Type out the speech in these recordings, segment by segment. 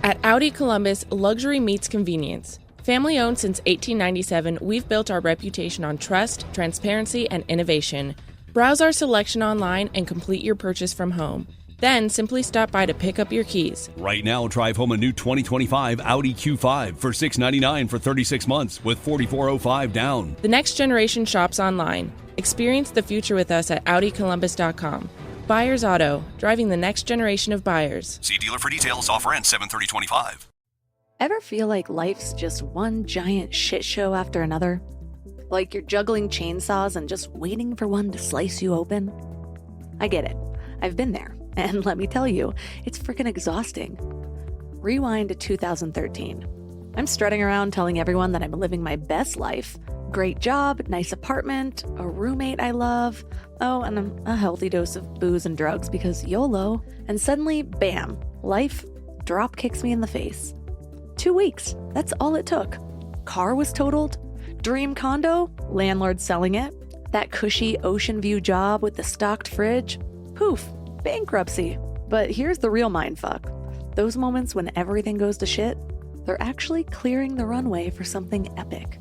At Audi Columbus, luxury meets convenience. Family-owned since 1897, we've built our reputation on trust, transparency, and innovation. Browse our selection online and complete your purchase from home. Then simply stop by to pick up your keys. Right now, drive home a new 2025 Audi Q5 for $699 for 36 months with $4,405 down. The next generation shops online. Experience the future with us at AudiColumbus.com. Buyers Auto, driving the next generation of buyers. See dealer for details. Offer ends 7/30/25. Ever feel like life's just one giant shit show after another? Like you're juggling chainsaws and just waiting for one to slice you open? I get it. I've been there. And let me tell you, it's freaking exhausting. Rewind to 2013. I'm strutting around telling everyone that I'm living my best life. Great job, nice apartment, a roommate I love. Oh, and a healthy dose of booze and drugs because YOLO. And suddenly, bam, life drop kicks me in the face. 2 weeks, that's all it took. Car was totaled. Dream condo, landlord selling it. That cushy ocean view job with the stocked fridge. Poof, bankruptcy. But here's the real mindfuck. Those moments when everything goes to shit, they're actually clearing the runway for something epic.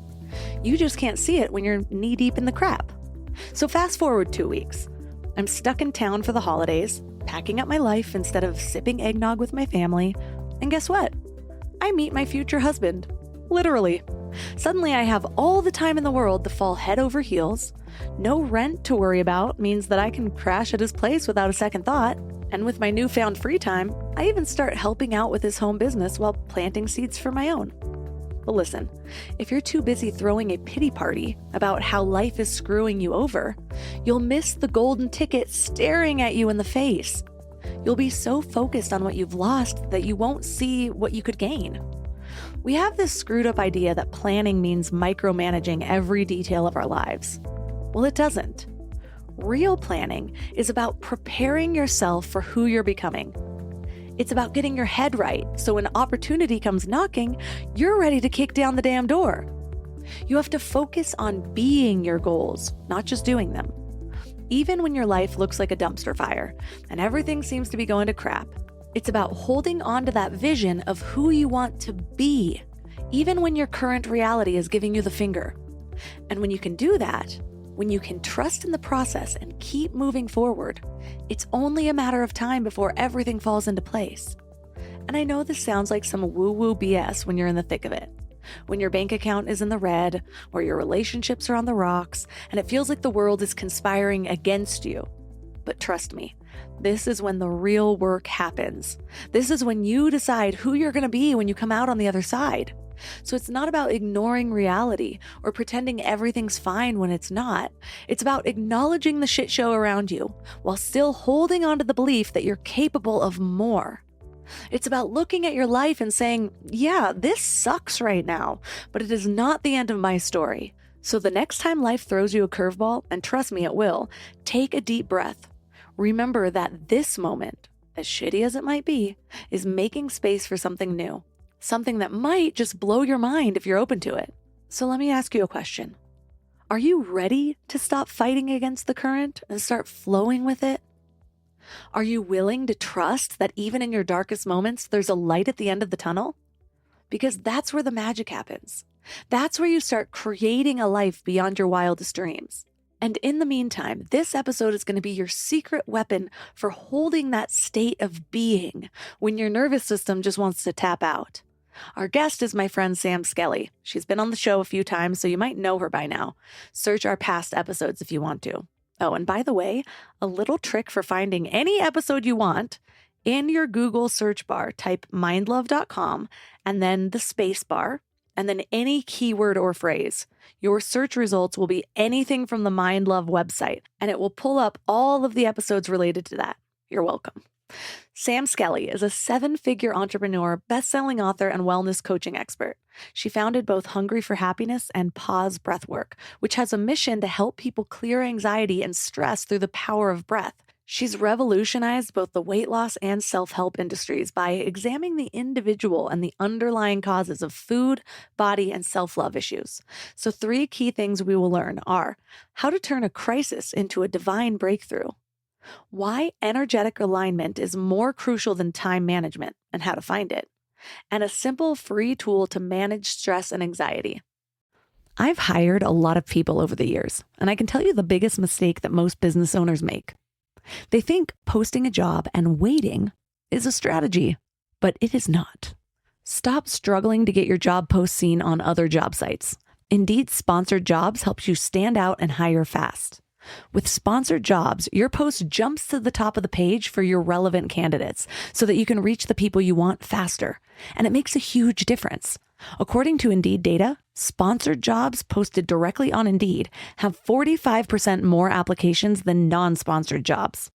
You just can't see it when you're knee-deep in the crap. So fast forward 2 weeks. I'm stuck in town for the holidays, packing up my life instead of sipping eggnog with my family. And guess what? I meet my future husband. Literally. Suddenly I have all the time in the world to fall head over heels. No rent to worry about means that I can crash at his place without a second thought. And with my newfound free time, I even start helping out with his home business while planting seeds for my own. But listen, if you're too busy throwing a pity party about how life is screwing you over, you'll miss the golden ticket staring at you in the face. You'll be so focused on what you've lost that you won't see what you could gain. We have this screwed up idea that planning means micromanaging every detail of our lives. Well, it doesn't. Real planning is about preparing yourself for who you're becoming. It's about getting your head right, so when opportunity comes knocking, you're ready to kick down the damn door. You have to focus on being your goals, not just doing them. Even when your life looks like a dumpster fire and everything seems to be going to crap, it's about holding on to that vision of who you want to be, even when your current reality is giving you the finger. And when you can do that, when you can trust in the process and keep moving forward, it's only a matter of time before everything falls into place. And I know this sounds like some woo-woo BS when you're in the thick of it. When your bank account is in the red, or your relationships are on the rocks, and it feels like the world is conspiring against you. But trust me, this is when the real work happens. This is when you decide who you're going to be when you come out on the other side. So it's not about ignoring reality or pretending everything's fine when it's not. It's about acknowledging the shit show around you while still holding on to the belief that you're capable of more. It's about looking at your life and saying, yeah, this sucks right now, but it is not the end of my story. So the next time life throws you a curveball, and trust me, it will, take a deep breath. Remember that this moment, as shitty as it might be, is making space for something new. Something that might just blow your mind if you're open to it. So let me ask you a question. Are you ready to stop fighting against the current and start flowing with it? Are you willing to trust that even in your darkest moments, there's a light at the end of the tunnel? Because that's where the magic happens. That's where you start creating a life beyond your wildest dreams. And in the meantime, this episode is going to be your secret weapon for holding that state of being when your nervous system just wants to tap out. Our guest is my friend Sam Skelly. She's been on the show a few times, so you might know her by now. Search our past episodes if you want to. Oh, and by the way, a little trick for finding any episode you want. In your Google search bar, type mindlove.com and then the space bar, and then any keyword or phrase. Your search results will be anything from the Mind Love website, and it will pull up all of the episodes related to that. You're welcome. Sam Skelly is a 7-figure entrepreneur, best-selling author, and wellness coaching expert. She founded both Hungry for Happiness and Pause Breathwork, which has a mission to help people clear anxiety and stress through the power of breath. She's revolutionized both the weight loss and self-help industries by examining the individual and the underlying causes of food, body, and self-love issues. So 3 key things we will learn are how to turn a crisis into a divine breakthrough, why energetic alignment is more crucial than time management and how to find it, and a simple free tool to manage stress and anxiety. I've hired a lot of people over the years, and I can tell you the biggest mistake that most business owners make. They think posting a job and waiting is a strategy, but it is not. Stop struggling to get your job post seen on other job sites. Indeed sponsored jobs helps you stand out and hire fast. With sponsored jobs, your post jumps to the top of the page for your relevant candidates so that you can reach the people you want faster. And it makes a huge difference. According to Indeed data, sponsored jobs posted directly on Indeed have 45% more applications than non-sponsored jobs.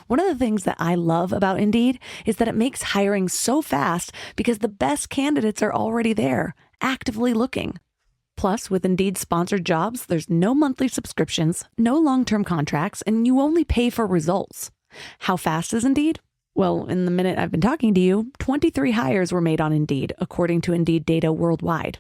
One of the things that I love about Indeed is that it makes hiring so fast because the best candidates are already there, actively looking. Plus, with Indeed sponsored jobs, there's no monthly subscriptions, no long-term contracts, and you only pay for results. How fast is Indeed? Well, in the minute I've been talking to you, 23 hires were made on Indeed, according to Indeed data worldwide.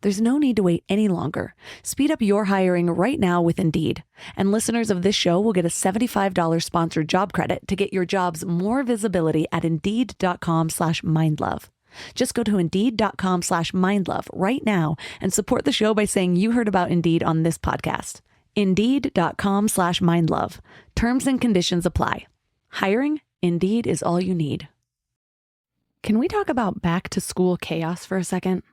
There's no need to wait any longer. Speed up your hiring right now with Indeed. And listeners of this show will get a $75 sponsored job credit to get your jobs more visibility at Indeed.com/mindlove. Just go to Indeed.com/mindlove right now and support the show by saying you heard about Indeed on this podcast. Indeed.com/mindlove. Terms and conditions apply. Hiring? Indeed is all you need. Can we talk about back to school chaos for a second?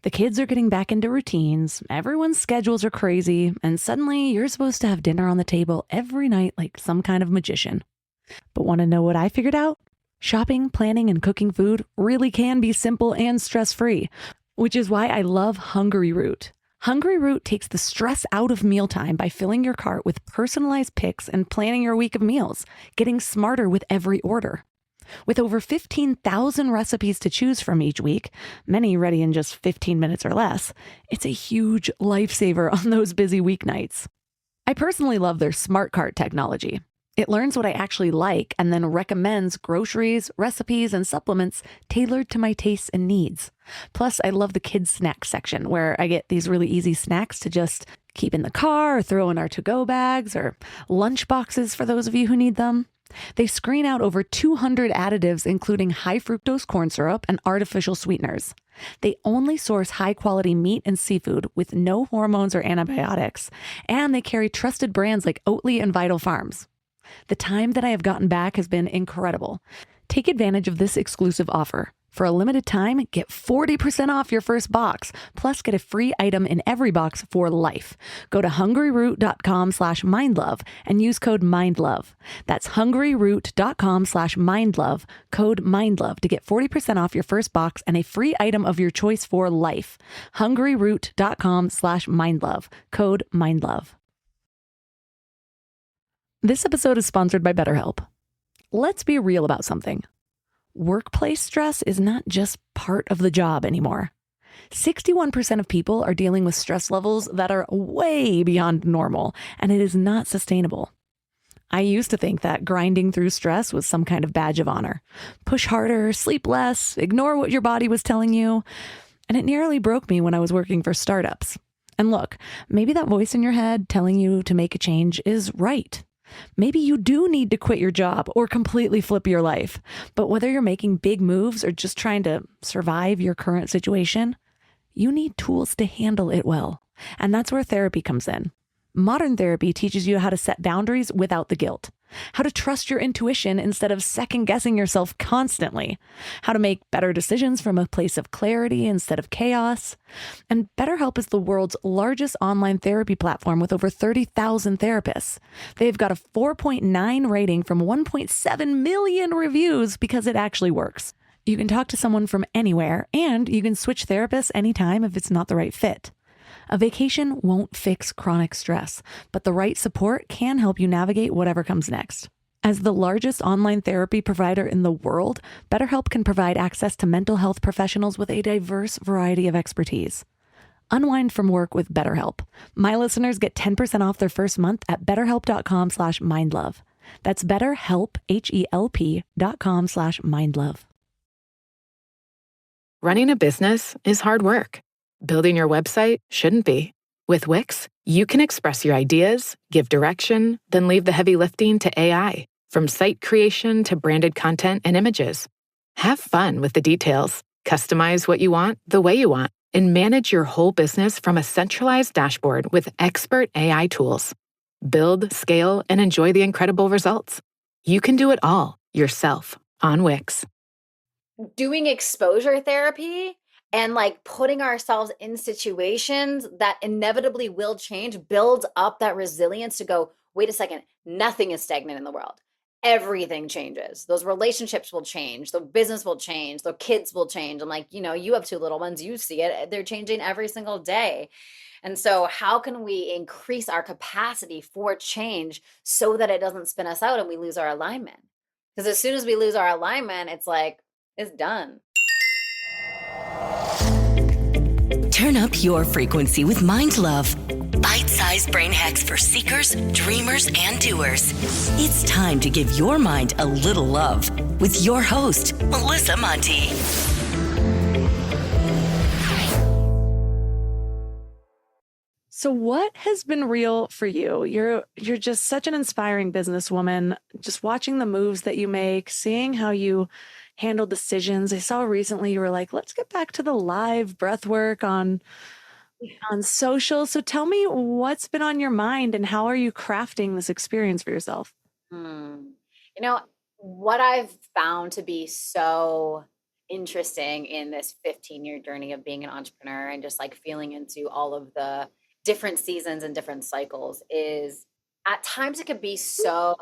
The kids are getting back into routines, everyone's schedules are crazy, and suddenly you're supposed to have dinner on the table every night like some kind of magician. But want to know what I figured out? Shopping, planning, and cooking food really can be simple and stress-free, which is why I love Hungry Root. Hungry Root takes the stress out of mealtime by filling your cart with personalized picks and planning your week of meals, getting smarter with every order. With over 15,000 recipes to choose from each week, many ready in just 15 minutes or less, it's a huge lifesaver on those busy weeknights. I personally love their Smart Cart technology. It learns what I actually like and then recommends groceries, recipes, and supplements tailored to my tastes and needs. Plus, I love the kids' snack section where I get these really easy snacks to just keep in the car or throw in our to-go bags or lunch boxes for those of you who need them. They screen out over 200 additives, including high fructose corn syrup and artificial sweeteners. They only source high-quality meat and seafood with no hormones or antibiotics, and they carry trusted brands like Oatly and Vital Farms. The time that I have gotten back has been incredible. Take advantage of this exclusive offer. For a limited time, get 40% off your first box, plus get a free item in every box for life. Go to hungryroot.com/mindlove and use code MINDLOVE. That's hungryroot.com/mindlove, code MINDLOVE to get 40% off your first box and a free item of your choice for life. hungryroot.com/mindlove, code MINDLOVE. This episode is sponsored by BetterHelp. Let's be real about something. Workplace stress is not just part of the job anymore. 61% of people are dealing with stress levels that are way beyond normal, and it is not sustainable. I used to think that grinding through stress was some kind of badge of honor. Push harder, sleep less, ignore what your body was telling you. And it nearly broke me when I was working for startups. And look, maybe that voice in your head telling you to make a change is right. Maybe you do need to quit your job or completely flip your life. But whether you're making big moves or just trying to survive your current situation, you need tools to handle it well. And that's where therapy comes in. Modern therapy teaches you how to set boundaries without the guilt, how to trust your intuition instead of second-guessing yourself constantly, how to make better decisions from a place of clarity instead of chaos. And BetterHelp is the world's largest online therapy platform with over 30,000 therapists. They've got a 4.9 rating from 1.7 million reviews because it actually works. You can talk to someone from anywhere, and you can switch therapists anytime if it's not the right fit. A vacation won't fix chronic stress, but the right support can help you navigate whatever comes next. As the largest online therapy provider in the world, BetterHelp can provide access to mental health professionals with a diverse variety of expertise. Unwind from work with BetterHelp. My listeners get 10% off their first month at betterhelp.com/mindlove. That's BetterHelp, HELP.com/mindlove. Running a business is hard work. Building your website shouldn't be. With Wix, you can express your ideas, give direction, then leave the heavy lifting to AI, from site creation to branded content and images. Have fun with the details. Customize what you want the way you want, and manage your whole business from a centralized dashboard with expert AI tools. Build, scale, and enjoy the incredible results. You can do it all yourself on Wix. Doing exposure therapy and like putting ourselves in situations that inevitably will change builds up that resilience to go, wait a second, nothing is stagnant in the world. Everything changes. Those relationships will change. The business will change. The kids will change. I'm like, you have two little ones. You see it. They're changing every single day. And so how can we increase our capacity for change so that it doesn't spin us out and we lose our alignment? Because as soon as we lose our alignment, it's like, it's done. Turn up your frequency with Mind Love. Bite-sized brain hacks for seekers, dreamers, and doers. It's time to give your mind a little love with your host, Melissa Monti. So what has been real for you? You're just such an inspiring businesswoman, just watching the moves that you make, seeing how you handle decisions. I saw recently you were like, let's get back to the live breath work on social. So tell me what's been on your mind and how are you crafting this experience for yourself? What I've found to be so interesting in this 15-year journey of being an entrepreneur and just like feeling into all of the different seasons and different cycles is at times it could be so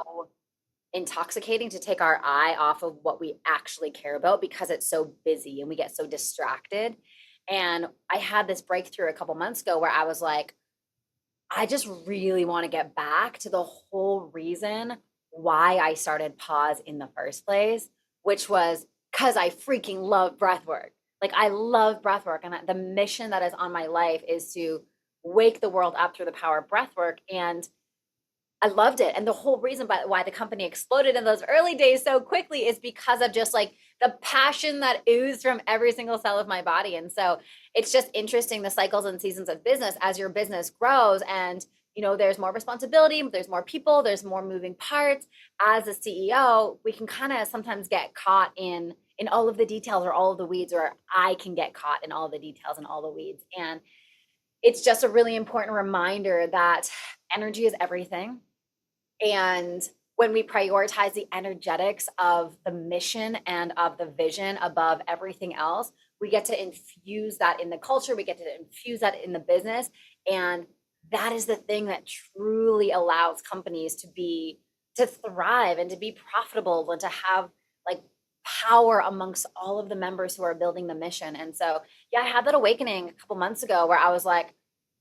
intoxicating to take our eye off of what we actually care about because it's so busy and we get so distracted. And I had this breakthrough a couple months ago where I was like, I just really want to get back to the whole reason why I started Pause in the first place, which was because I freaking love breathwork. Like I love breathwork, and the mission that is on my life is to wake the world up through the power of breathwork. And I loved it. And the whole reason why the company exploded in those early days so quickly is because of just like the passion that oozed from every single cell of my body. And so it's just interesting, the cycles and seasons of business as your business grows and, there's more responsibility, there's more people, there's more moving parts. As a CEO, we can kind of sometimes get caught in all of the details or all of the weeds, or I can get caught in all the details and all the weeds. And it's just a really important reminder that energy is everything. And when we prioritize the energetics of the mission and of the vision above everything else, we get to infuse that in the culture. We get to infuse that in the business. And that is the thing that truly allows companies to thrive and to be profitable and to have like power amongst all of the members who are building the mission. And so, yeah, I had that awakening a couple months ago where I was like,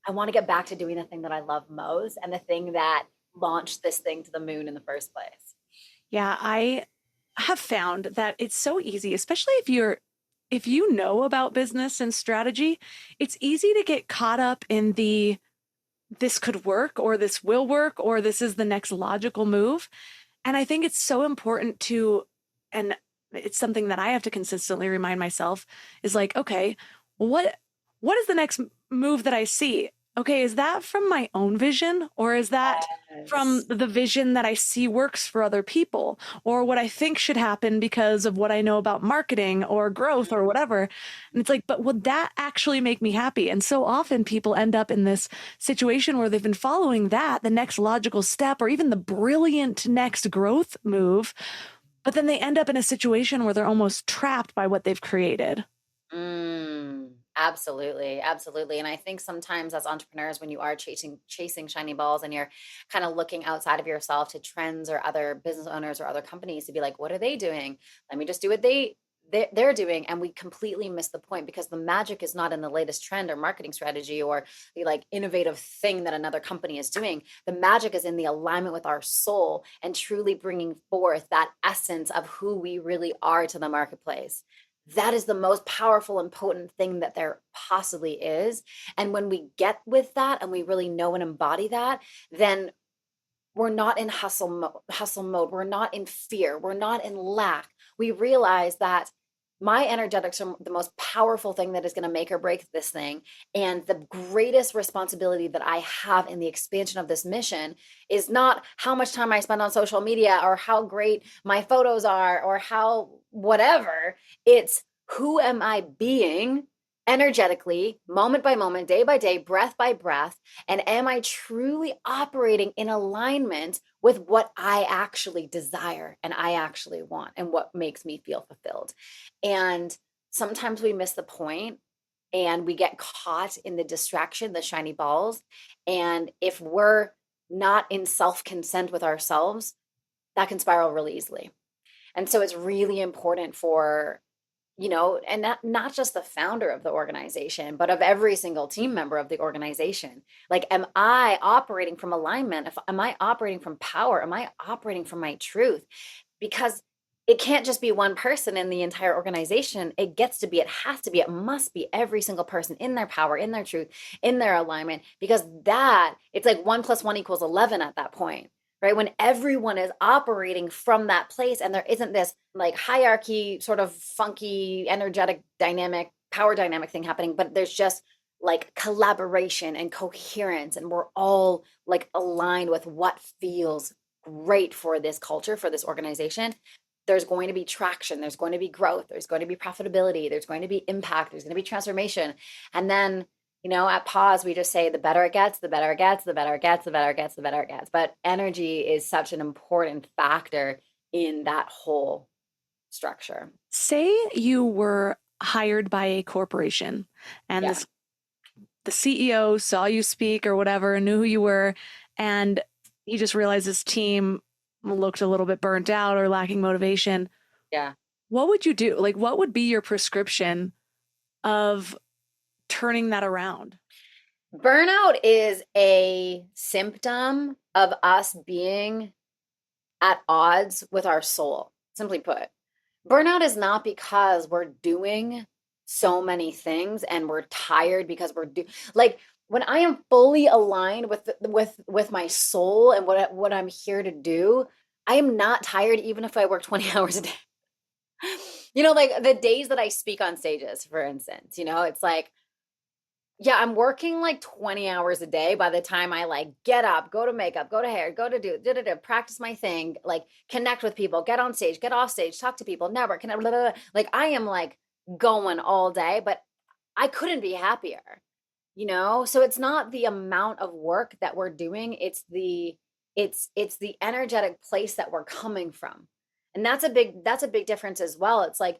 I want to get back to doing the thing that I love most and the thing that launched this thing to the moon in the first place. Yeah, I have found that it's so easy, especially if you know about business and strategy, it's easy to get caught up in this could work or this will work or this is the next logical move. And I think it's so important and it's something that I have to consistently remind myself is like, okay, what is the next move that I see? Okay, is that from my own vision or is that from the vision that I see works for other people or what I think should happen because of what I know about marketing or growth or whatever? And it's like, but would that actually make me happy? And so often people end up in this situation where they've been following the next logical step or even the brilliant next growth move, but then they end up in a situation where they're almost trapped by what they've created. Absolutely. Absolutely. And I think sometimes as entrepreneurs, when you are chasing shiny balls and you're kind of looking outside of yourself to trends or other business owners or other companies to be like, what are they doing? Let me just do what they're doing. And we completely miss the point because the magic is not in the latest trend or marketing strategy or the like innovative thing that another company is doing. The magic is in the alignment with our soul and truly bringing forth that essence of who we really are to the marketplace. That is the most powerful and potent thing that there possibly is. And when we get with that and we really know and embody that, then we're not in hustle mode. We're not in fear. We're not in lack. We realize that my energetics are the most powerful thing that is going to make or break this thing. And the greatest responsibility that I have in the expansion of this mission is not how much time I spend on social media or how great my photos are or how whatever. It's who am I being energetically, moment by moment, day by day, breath by breath? And am I truly operating in alignment with what I actually desire and I actually want and what makes me feel fulfilled? And sometimes we miss the point and we get caught in the distraction, the shiny balls. And if we're not in self-consent with ourselves, that can spiral really easily. And so it's really important for, and not just the founder of the organization, but of every single team member of the organization. Like, am I operating from alignment? Am I operating from power? Am I operating from my truth? Because it can't just be one person in the entire organization. It must be every single person in their power, in their truth, in their alignment, because it's like 1 + 1 = 11 at that point. Right? When everyone is operating from that place and there isn't this like hierarchy, sort of funky, energetic dynamic, power dynamic thing happening, but there's just like collaboration and coherence, and we're all like aligned with what feels great for this culture, for this organization. There's going to be traction, there's going to be growth, there's going to be profitability, there's going to be impact, there's going to be transformation. And then at pause, we just say the better it gets, the better it gets, the better it gets, the better it gets, the better it gets. But energy is such an important factor in that whole structure. Say you were hired by a corporation and the CEO saw you speak or whatever, knew who you were, and he just realized his team looked a little bit burnt out or lacking motivation. Yeah. What would you do? Like, what would be your prescription of turning that around? Burnout is a symptom of us being at odds with our soul, simply put. Burnout is not because we're doing so many things and we're tired because like when I am fully aligned with my soul and what I'm here to do, I am not tired even if I work 20 hours a day. Like the days that I speak on stages, for instance, it's like, yeah, I'm working like 20 hours a day by the time I like get up, go to makeup, go to hair, go to practice my thing, like connect with people, get on stage, get off stage, talk to people, network, connect, blah, blah, blah. Like I am like going all day, but I couldn't be happier, So it's not the amount of work that we're doing. It's the energetic place that we're coming from. And that's a big difference as well. It's like,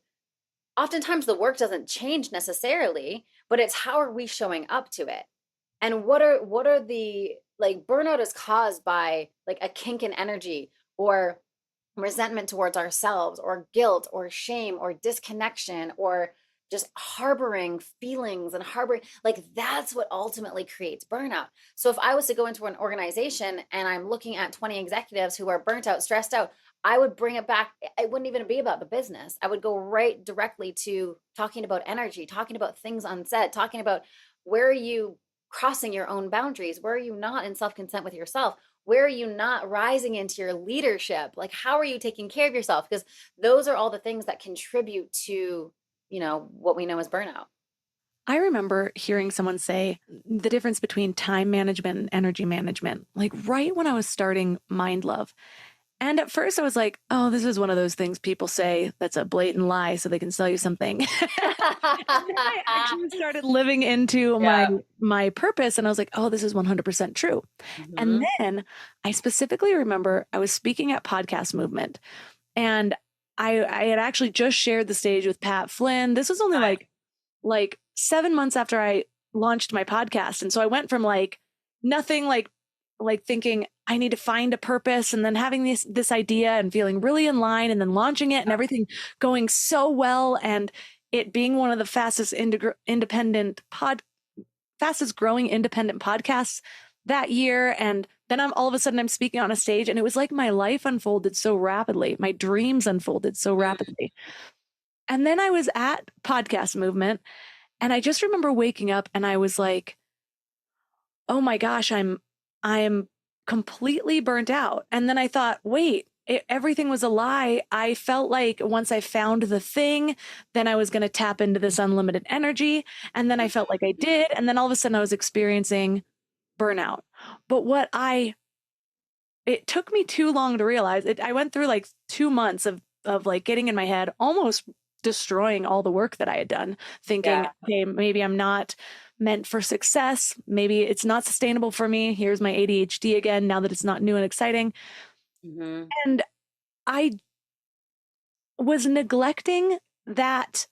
oftentimes the work doesn't change necessarily, but it's how are we showing up to it? And what are the, like, burnout is caused by like a kink in energy or resentment towards ourselves or guilt or shame or disconnection or just harboring feelings and like that's what ultimately creates burnout. So if I was to go into an organization and I'm looking at 20 executives who are burnt out, stressed out, I would bring it back. It wouldn't even be about the business. I would go right directly to talking about energy, talking about things unsaid, talking about where are you crossing your own boundaries? Where are you not in self-consent with yourself? Where are you not rising into your leadership? Like, how are you taking care of yourself? Because those are all the things that contribute to, what we know as burnout. I remember hearing someone say the difference between time management and energy management, like right when I was starting Mind Love. And at first I was like, oh, this is one of those things people say that's a blatant lie so they can sell you something. And then I actually started living into my purpose. And I was like, oh, this is 100% true. Mm-hmm. And then I specifically remember I was speaking at Podcast Movement. And I had actually just shared the stage with Pat Flynn. This was only like 7 months after I launched my podcast. And so I went from like nothing, like thinking I need to find a purpose, and then having this idea and feeling really in line, and then launching it and everything going so well, and it being one of the fastest growing independent podcasts that year. And then all of a sudden I'm speaking on a stage, and it was like my life unfolded so rapidly. My dreams unfolded so rapidly. And then I was at Podcast Movement, and I just remember waking up and I was like, oh my gosh, I'm completely burnt out. And then I thought, wait, everything was a lie. I felt like once I found the thing, then I was going to tap into this unlimited energy. And then I felt like I did. And then all of a sudden I was experiencing burnout. But it took me too long to realize it. I went through like 2 months of like getting in my head, almost destroying all the work that I had done, thinking, okay, maybe I'm not meant for success. Maybe it's not sustainable for me. Here's my ADHD again, now that it's not new and exciting. And I was neglecting that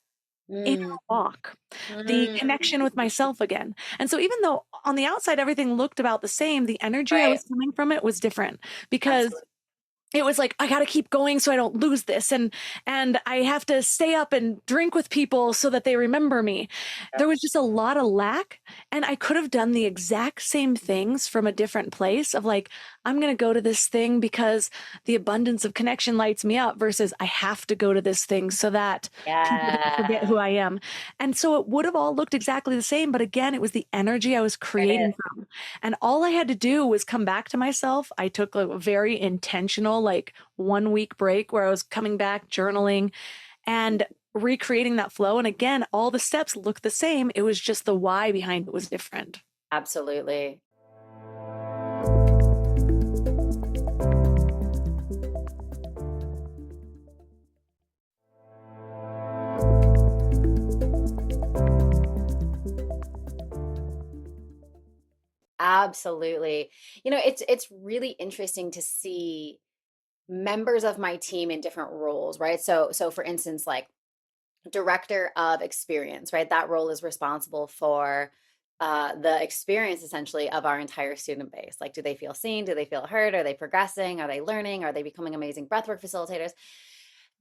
inner walk, the connection with myself again. And so even though on the outside everything looked about the same, the energy I was coming from it was different, because it was like, I got to keep going so I don't lose this. And I have to stay up and drink with people so that they remember me. There was just a lot of lack. And I could have done the exact same things from a different place of like, I'm going to go to this thing because the abundance of connection lights me up, versus I have to go to this thing so that people don't forget who I am. And so it would have all looked exactly the same. But again, it was the energy I was creating from. And all I had to do was come back to myself. I took a very intentional, like 1 week break where I was coming back, journaling and recreating that flow. And again, all the steps look the same. It was just the why behind it was different. Absolutely. Absolutely. You know, it's really interesting to see members of my team in different roles, right? So for instance, like director of experience, right? That role is responsible for the experience essentially of our entire student base. Like, do they feel seen? Do they feel heard? Are they progressing? Are they learning? Are they becoming amazing breathwork facilitators?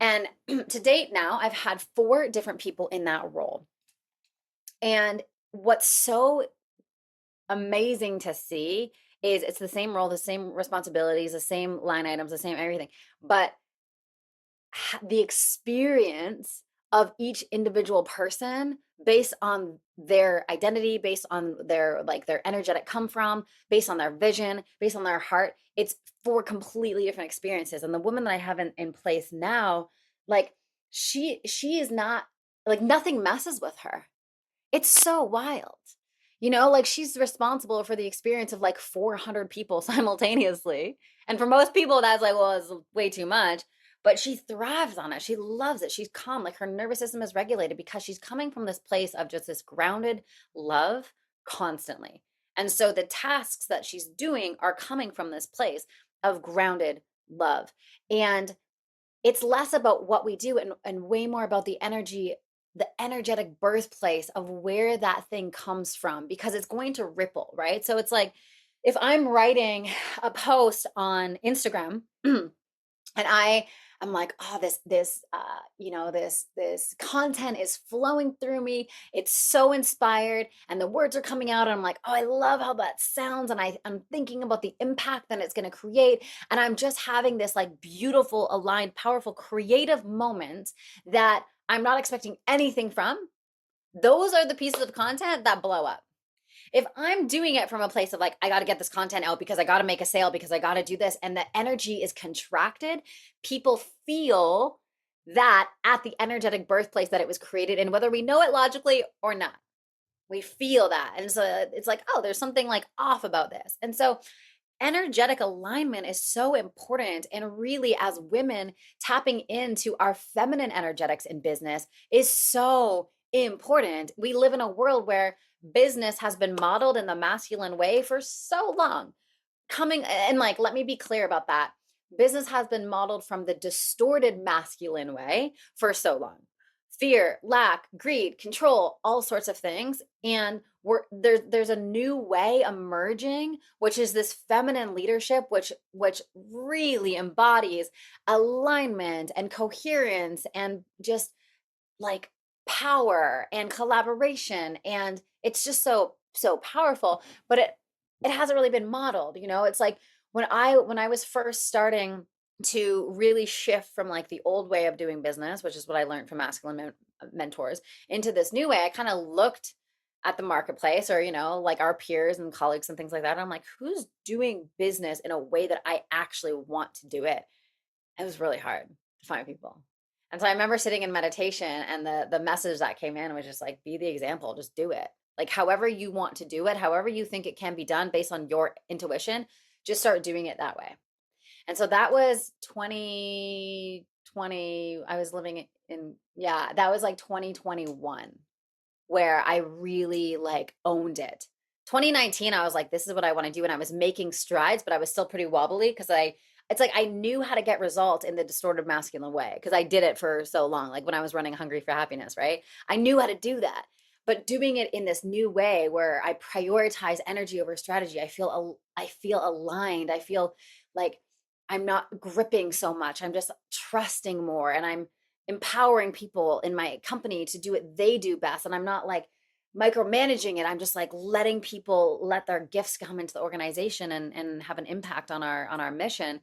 And to date now, I've had 4 different people in that role. And what's so amazing to see is it's the same role, the same responsibilities, the same line items, the same everything, but the experience of each individual person based on their identity, based on their energetic come from, based on their vision, based on their heart, it's 4 completely different experiences. And the woman that I have in place now, like she is not, like, nothing messes with her. It's so wild. You know, like she's responsible for the experience of like 400 people simultaneously. And for most people, that's like, well, it's way too much. But she thrives on it. She loves it. She's calm. Like her nervous system is regulated because she's coming from this place of just this grounded love constantly. And so the tasks that she's doing are coming from this place of grounded love. And it's less about what we do and way more about the energy, the energetic birthplace of where that thing comes from, because it's going to ripple, right? So it's like if I'm writing a post on Instagram and I'm like, oh, this content is flowing through me. It's so inspired, and the words are coming out, and I'm like, oh, I love how that sounds, and I'm thinking about the impact that it's going to create, and I'm just having this like beautiful, aligned, powerful, creative moment that I'm not expecting anything from. Those are the pieces of content that blow up. If I'm doing it from a place of like, I got to get this content out because I got to make a sale, because I got to do this, and the energy is contracted, people feel that at the energetic birthplace that it was created in, whether we know it logically or not. We feel that. And so it's like, oh, there's something like off about this. And so energetic alignment is so important. And really, as women, tapping into our feminine energetics in business is so important. We live in a world where business has been modeled in the masculine way for so long. Let me be clear about that. Business has been modeled from the distorted masculine way for so long. Fear, lack, greed, control, all sorts of things. And there's a new way emerging, which is this feminine leadership, which really embodies alignment and coherence and just like power and collaboration. And it's just so powerful, but it hasn't really been modeled. You know, it's like when I was first starting to really shift from like the old way of doing business, which is what I learned from masculine mentors, into this new way, I kind of looked at the marketplace, or, you know, like our peers and colleagues and things like that. And I'm like, who's doing business in a way that I actually want to do it? It was really hard to find people. And so I remember sitting in meditation, and the message that came in was just like, be the example, just do it. Like however you want to do it, however you think it can be done based on your intuition, just start doing it that way. And so that was 2020. I was living in, yeah, that was like 2021 where I really like owned it. 2019, I was like, this is what I want to do. And I was making strides, but I was still pretty wobbly because it's like I knew how to get results in the distorted masculine way because I did it for so long. Like when I was running Hungry for Happiness, right? I knew how to do that. But doing it in this new way where I prioritize energy over strategy, I feel aligned. I feel like I'm not gripping so much. I'm just trusting more, and I'm empowering people in my company to do what they do best. And I'm not like micromanaging it. I'm just like letting people let their gifts come into the organization and have an impact on our mission.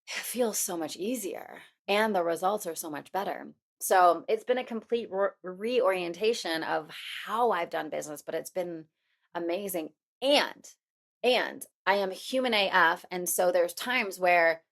It feels so much easier and the results are so much better. So it's been a complete reorientation of how I've done business, but it's been amazing. And I am human AF. And so there's times where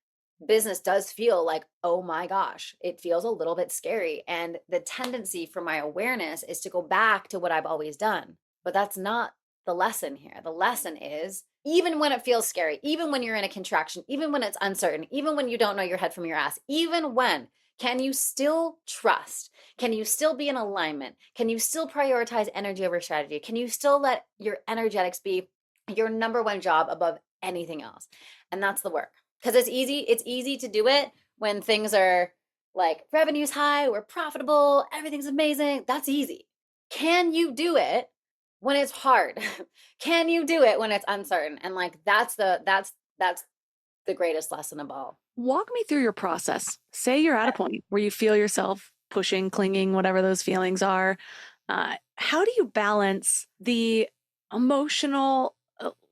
business does feel like, oh my gosh, it feels a little bit scary. And the tendency for my awareness is to go back to what I've always done. But that's not the lesson here. The lesson is even when it feels scary, even when you're in a contraction, even when it's uncertain, even when you don't know your head from your ass, even when, can you still trust? Can you still be in alignment? Can you still prioritize energy over strategy? Can you still let your energetics be your number one job above anything else? And that's the work. Because it's easy to do it when things are like revenue's high, we're profitable, everything's amazing. That's easy. Can you do it when it's hard? Can you do it when it's uncertain? And like that's the greatest lesson of all. Walk me through your process. Say you're at a point where you feel yourself pushing, clinging, whatever those feelings are. How do you balance the emotional,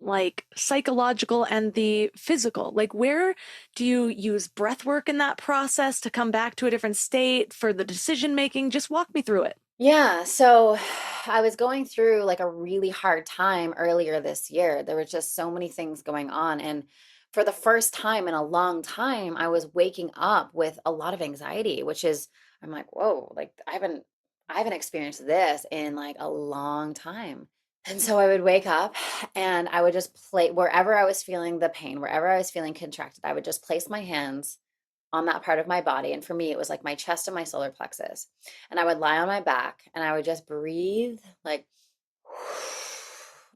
like psychological, and the physical? Like, where do you use breath work in that process to come back to a different state for the decision making? Just walk me through it. Yeah. So I was going through like a really hard time earlier this year. There were just so many things going on. And for the first time in a long time, I was waking up with a lot of anxiety, which is, I'm like, whoa, like I haven't experienced this in like a long time. And so I would wake up and I would just play wherever I was feeling the pain, wherever I was feeling contracted, I would just place my hands on that part of my body. And for me, it was like my chest and my solar plexus. And I would lie on my back and I would just breathe like,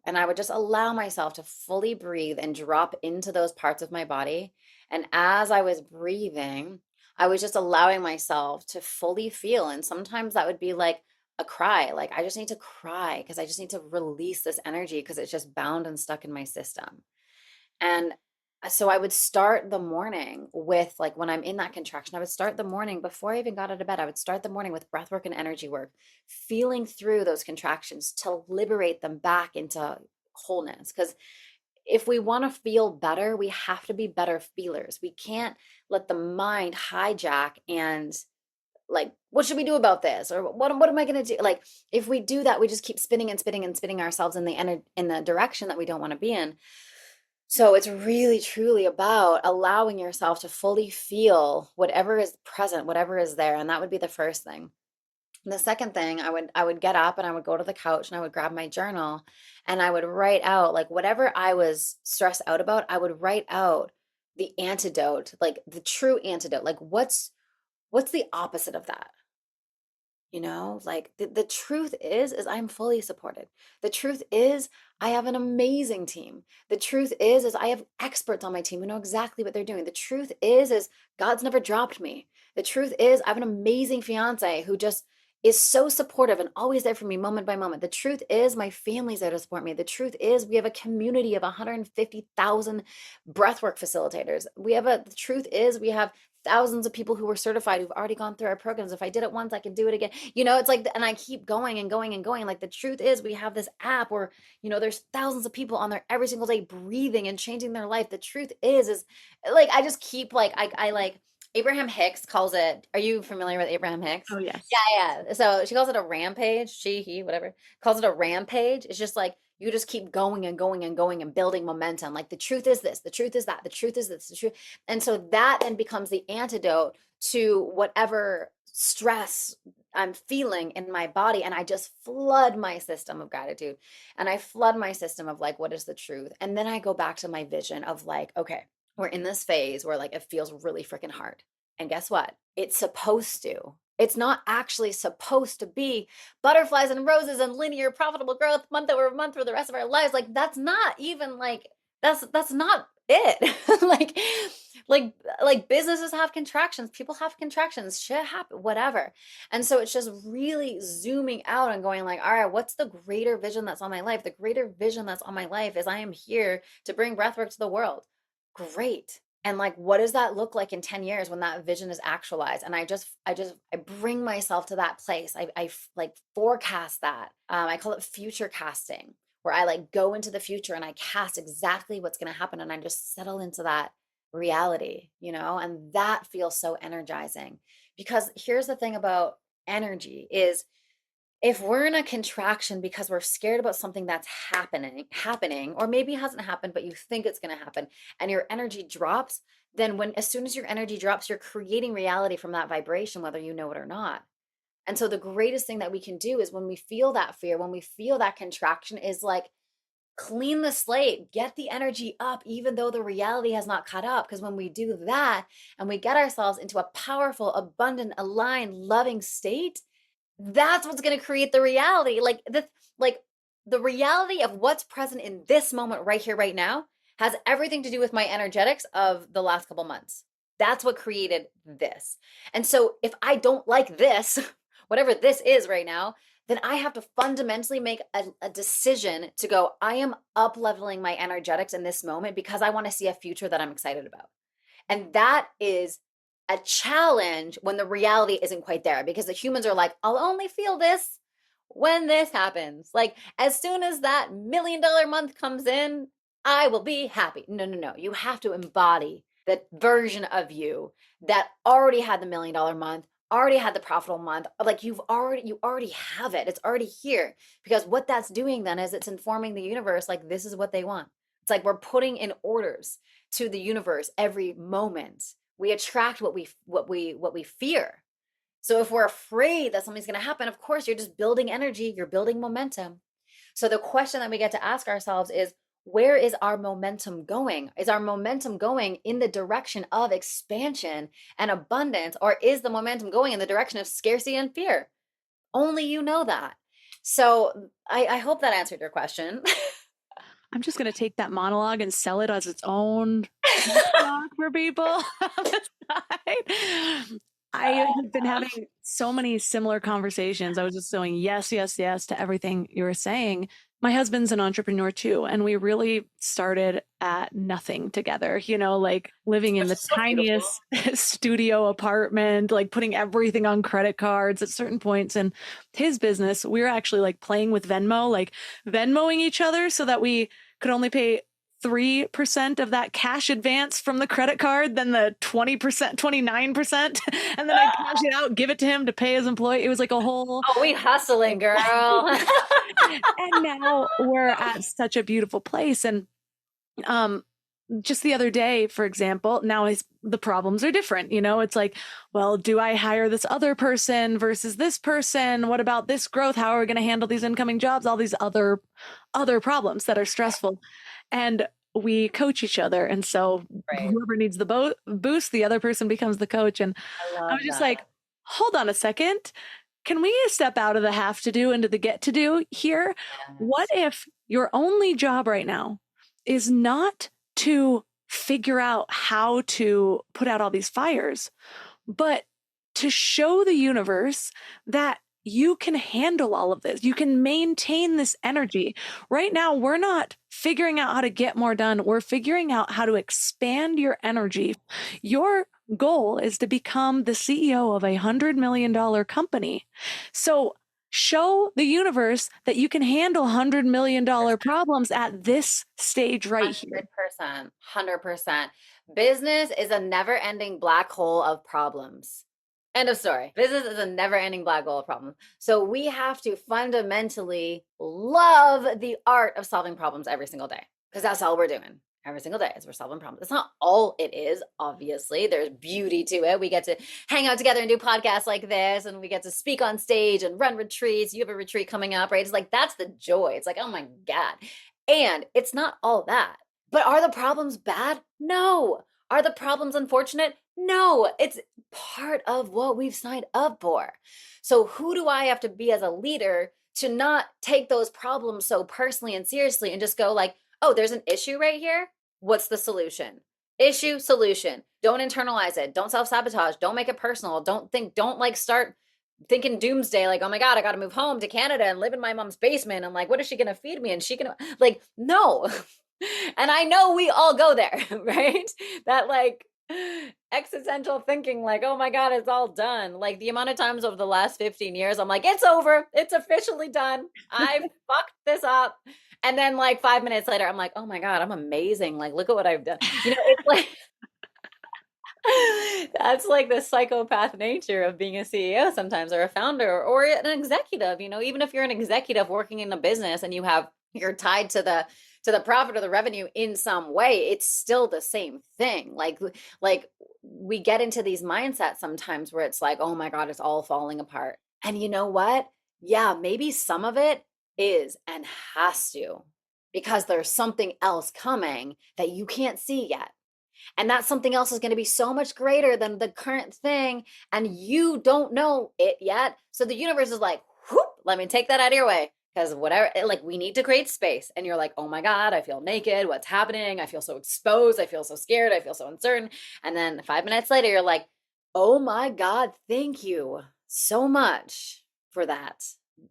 and I would just allow myself to fully breathe and drop into those parts of my body. And as I was breathing, I was just allowing myself to fully feel. And sometimes that would be like a cry. Like I just need to cry because I just need to release this energy because it's just bound and stuck in my system. And so I would start the morning with like when I'm in that contraction, I would start the morning before I even got out of bed. I would start the morning with breath work and energy work, feeling through those contractions to liberate them back into wholeness. Because if we want to feel better, we have to be better feelers. We can't let the mind hijack and like, what should we do about this? Or what am I going to do? Like, if we do that, we just keep spinning and spinning and spinning ourselves in the direction that we don't want to be in. So it's really, truly about allowing yourself to fully feel whatever is present, whatever is there. And that would be the first thing. And the second thing, I would get up and I would go to the couch and I would grab my journal and I would write out like whatever I was stressed out about, I would write out the antidote, like the true antidote. Like what's the opposite of that? You know, like the truth is I'm fully supported. The truth is I have an amazing team. The truth is I have experts on my team who know exactly what they're doing. The truth is God's never dropped me. The truth is I have an amazing fiance who just is so supportive and always there for me moment by moment. The truth is my family's there to support me. The truth is we have a community of 150,000 breathwork facilitators. The truth is we have thousands of people who are certified who've already gone through our programs. If I did it once, I can do it again. You know, it's like, and I keep going and going and going. Like the truth is we have this app where, you know, there's thousands of people on there every single day breathing and changing their life. The truth is like, I just keep like, I like Abraham Hicks calls it, are you familiar with Abraham Hicks? Oh, yes. Yeah. So she calls it a rampage. He, whatever, calls it a rampage. It's just like You just keep going and going and going and building momentum. Like the truth is this, the truth is that, the truth is this, the truth. And so that then becomes the antidote to whatever stress I'm feeling in my body. And I just flood my system of gratitude. And I flood my system of like, what is the truth? And then I go back to my vision of like, okay, we're in this phase where like it feels really freaking hard. And guess what? It's supposed to. It's not actually supposed to be butterflies and roses and linear profitable growth month over month for the rest of our lives. Like that's not even like that's not it. like businesses have contractions, people have contractions, shit happen, whatever. And so it's just really zooming out and going like, all right, what's the greater vision that's on my life? The greater vision that's on my life is I am here to bring breathwork to the world. Great. And like, what does that look like in 10 years when that vision is actualized? And I bring myself to that place. I like forecast that. I call it future casting, where I like go into the future and I cast exactly what's going to happen. And I just settle into that reality, and that feels so energizing. Because here's the thing about energy is, if we're in a contraction because we're scared about something that's happening, or maybe it hasn't happened, but you think it's going to happen, and your energy drops, then as soon as your energy drops, you're creating reality from that vibration, whether you know it or not. And so the greatest thing that we can do is when we feel that fear, when we feel that contraction, is like clean the slate, get the energy up, even though the reality has not caught up. Because when we do that and we get ourselves into a powerful, abundant, aligned, loving state, that's what's going to create the reality. Like the reality of what's present in this moment right here, right now, has everything to do with my energetics of the last couple months. That's what created this. And so if I don't like this, whatever this is right now, then I have to fundamentally make a decision to go, I am up leveling my energetics in this moment because I want to see a future that I'm excited about. And that is a challenge when the reality isn't quite there, because the humans are like, I'll only feel this when this happens. Like as soon as that $1 million month comes in, I will be happy. No. You have to embody that version of you that already had the $1 million month, already had the profitable month. Like you already have it. It's already here, because what that's doing then is it's informing the universe, like this is what they want. It's like we're putting in orders to the universe every moment. We attract what we fear. So if we're afraid that something's going to happen, of course, you're just building energy, you're building momentum. So the question that we get to ask ourselves is, where is our momentum going? Is our momentum going in the direction of expansion and abundance, or is the momentum going in the direction of scarcity and fear? Only you know that. So I hope that answered your question. I'm just going to take that monologue and sell it as its own for people on the side. I have been having so many similar conversations. I was just going, yes to everything you were saying. My husband's an entrepreneur too, and we really started at nothing together, like living in the tiniest studio apartment, like putting everything on credit cards at certain points. And his business, we were actually like playing with Venmo, like Venmoing each other so that we could only pay 3% of that cash advance from the credit card, then the 20%, 29%, and then I cash it out, give it to him to pay his employee. It was like a whole... Oh, we hustling, girl. And now we're at such a beautiful place. And just the other day, for example, now the problems are different. It's like, well, do I hire this other person versus this person? What about this growth? How are we going to handle these incoming jobs? All these other problems that are stressful. And we coach each other. And so whoever needs the boost, the other person becomes the coach. And I was just like, hold on a second. Can we step out of the have to do into the get to do here? Yes. What if your only job right now is not to figure out how to put out all these fires, but to show the universe that you can handle all of this. You can maintain this energy. Right now, we're not figuring out how to get more done. We're figuring out how to expand your energy. Your goal is to become the CEO of a $100 million company. So show the universe that you can handle $100 million problems at this stage right here. 100%. Business is a never-ending black hole of problems. End of story. Business is a never-ending black hole of problems. So we have to fundamentally love the art of solving problems every single day, because that's all we're doing every single day is we're solving problems. It's not all it is, obviously. There's beauty to it. We get to hang out together and do podcasts like this, and we get to speak on stage and run retreats. You have a retreat coming up, right? It's like, that's the joy. It's like, oh my God. And it's not all that. But are the problems bad? No. Are the problems unfortunate? No, it's part of what we've signed up for. So who do I have to be as a leader to not take those problems so personally and seriously and just go like, oh, there's an issue right here. What's the solution? Issue, solution. Don't internalize it. Don't self-sabotage. Don't make it personal. Don't like start thinking doomsday, like, oh my God, I got to move home to Canada and live in my mom's basement. And like, what is she going to feed me? And she gonna like, no. And I know we all go there, right? That like existential thinking, like, oh my God, it's all done. Like the amount of times over the last 15 years, I'm like, it's over. It's officially done. I fucked this up. And then like 5 minutes later, I'm like, oh my God, I'm amazing. Like, look at what I've done. You know, it's like, that's like the psychopath nature of being a CEO sometimes, or a founder or an executive. You know, even if you're an executive working in a business and you're tied to the profit or the revenue in some way, it's still the same thing. Like we get into these mindsets sometimes where it's like, oh my God, it's all falling apart. And you know what? Yeah, maybe some of it is and has to, because there's something else coming that you can't see yet. And that something else is going to be so much greater than the current thing. And you don't know it yet. So the universe is like, whoop, let me take that out of your way. Because whatever, like we need to create space. And you're like, oh my God, I feel naked. What's happening? I feel so exposed. I feel so scared. I feel so uncertain. And then 5 minutes later, you're like, oh my God, thank you so much for that.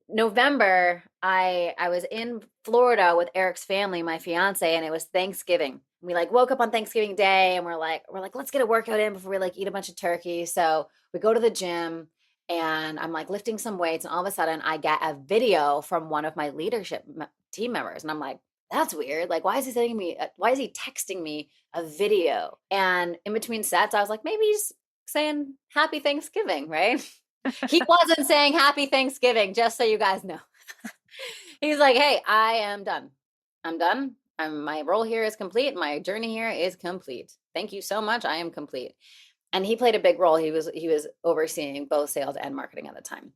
November, I was in Florida with Eric's family, my fiance, and it was Thanksgiving. We like woke up on Thanksgiving Day and we're like, let's get a workout in before we like eat a bunch of turkey. So we go to the gym. And I'm like lifting some weights, and all of a sudden I get a video from one of my leadership team members. And I'm like, that's weird. Like, why is he texting me a video? And in between sets, I was like, maybe he's saying happy Thanksgiving, right? He wasn't saying happy Thanksgiving, just so you guys know. He's like, hey, I am done. I'm done. My role here is complete. My journey here is complete. Thank you so much. I am complete. And he played a big role. He was overseeing both sales and marketing at the time.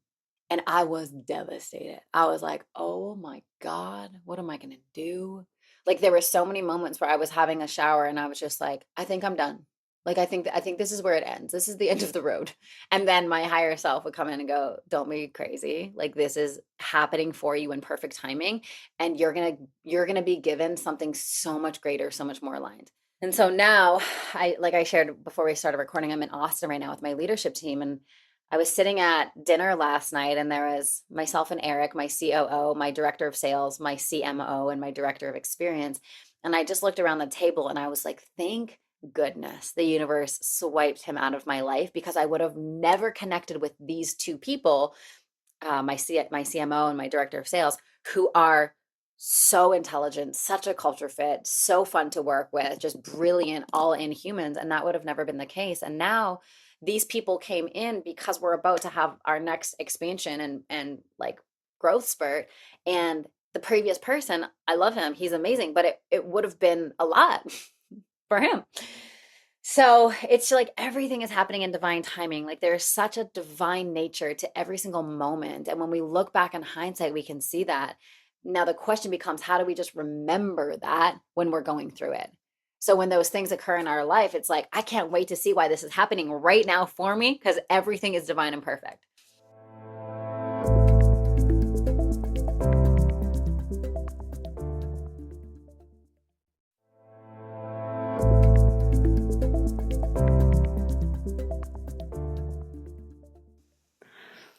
And I was devastated. I was like, oh my God, what am I going to do? Like there were so many moments where I was having a shower and I was just like, I think I'm done. Like, I think this is where it ends. This is the end of the road. And then my higher self would come in and go, don't be crazy. Like this is happening for you in perfect timing. And you're going to be given something so much greater, so much more aligned. And so now I shared before we started recording, I'm in Austin right now with my leadership team. And I was sitting at dinner last night and there was myself and Eric, my COO, my director of sales, my CMO, and my director of experience. And I just looked around the table and I was like, thank goodness the universe swiped him out of my life, because I would have never connected with these two people, my CMO and my director of sales, who are so intelligent, such a culture fit, so fun to work with, just brilliant, all in humans. And that would have never been the case. And now these people came in because we're about to have our next expansion and like growth spurt. And the previous person, I love him. He's amazing, but it would have been a lot for him. So it's like everything is happening in divine timing. Like there's such a divine nature to every single moment. And when we look back in hindsight, we can see that. Now the question becomes, how do we just remember that when we're going through it? So when those things occur in our life, it's like, I can't wait to see why this is happening right now for me, because everything is divine and perfect.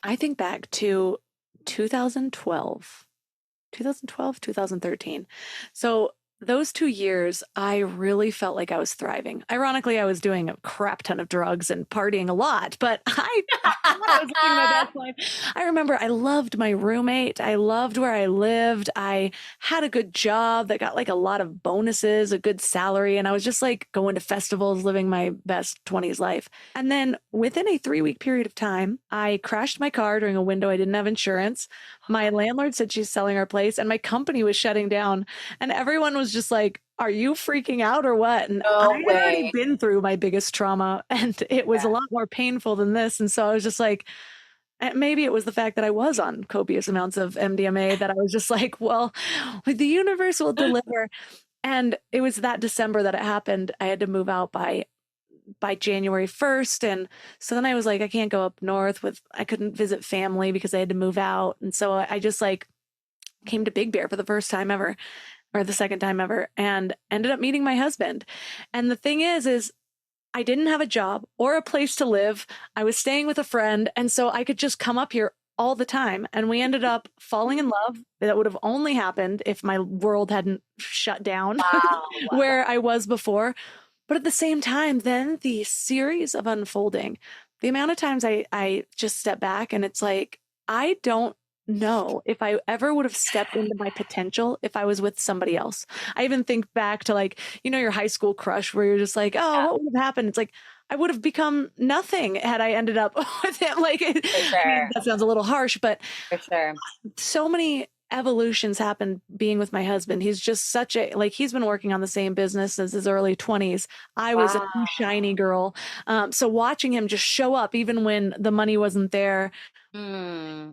I think back to 2013. So those 2 years, I really felt like I was thriving. Ironically, I was doing a crap ton of drugs and partying a lot, but I thought I was living my best life. I remember I loved my roommate. I loved where I lived. I had a good job that got like a lot of bonuses, a good salary, and I was just like going to festivals, living my best 20s life. And then within a 3-week period of time, I crashed my car during a window. I didn't have insurance. My landlord said she's selling our place, and my company was shutting down. And everyone was just like, are you freaking out or what? And No I had already way. been through my biggest trauma, and it was a lot more painful than this. And so I was just like, maybe it was the fact that I was on copious amounts of MDMA that I was just like, well, the universe will deliver. And it was that December that it happened. I had to move out by January 1st. And so then I was like, I can't go up north I couldn't visit family because I had to move out. And so I just like came to Big Bear for the first time ever, or the second time ever, and ended up meeting my husband. And the thing is I didn't have a job or a place to live. I was staying with a friend. And so I could just come up here all the time. And we ended up falling in love. That would have only happened if my world hadn't shut down Wow. where I was before. But at the same time, then the series of unfolding, the amount of times I just step back and it's like, I don't know if I ever would have stepped into my potential if I was with somebody else. I even think back to like, your high school crush where you're just like, oh, what would have happened? It's like, I would have become nothing had I ended up with him. Like, I mean, that sounds a little harsh, but For sure. so many evolutions happened being with my husband. He's just such he's been working on the same business since his early 20s. I was a new shiny girl. So watching him just show up, even when the money wasn't there,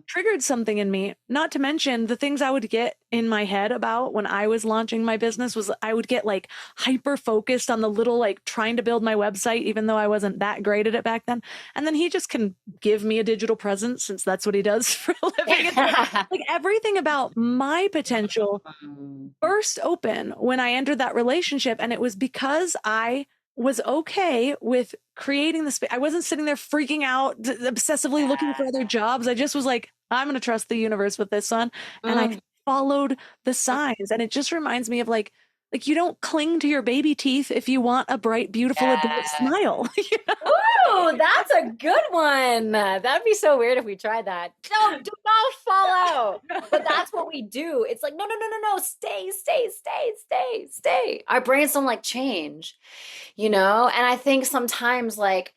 triggered something in me. Not to mention the things I would get in my head about when I was launching my business was I would get like hyper focused on the little, like trying to build my website, even though I wasn't that great at it back then. And then he just can give me a digital presence since that's what he does for a living. Like everything about my potential burst open when I entered that relationship. And it was because I was okay with creating the space. I wasn't sitting there freaking out, obsessively looking for other jobs. I just was like, I'm going to trust the universe with this one. And I followed the signs. And it just reminds me of like you don't cling to your baby teeth if you want a bright, beautiful adult smile. Ooh, that's a good one. That'd be so weird if we tried that. No, do not fall out. But that's what we do. It's like, no. Stay. Our brains don't like change, And I think sometimes like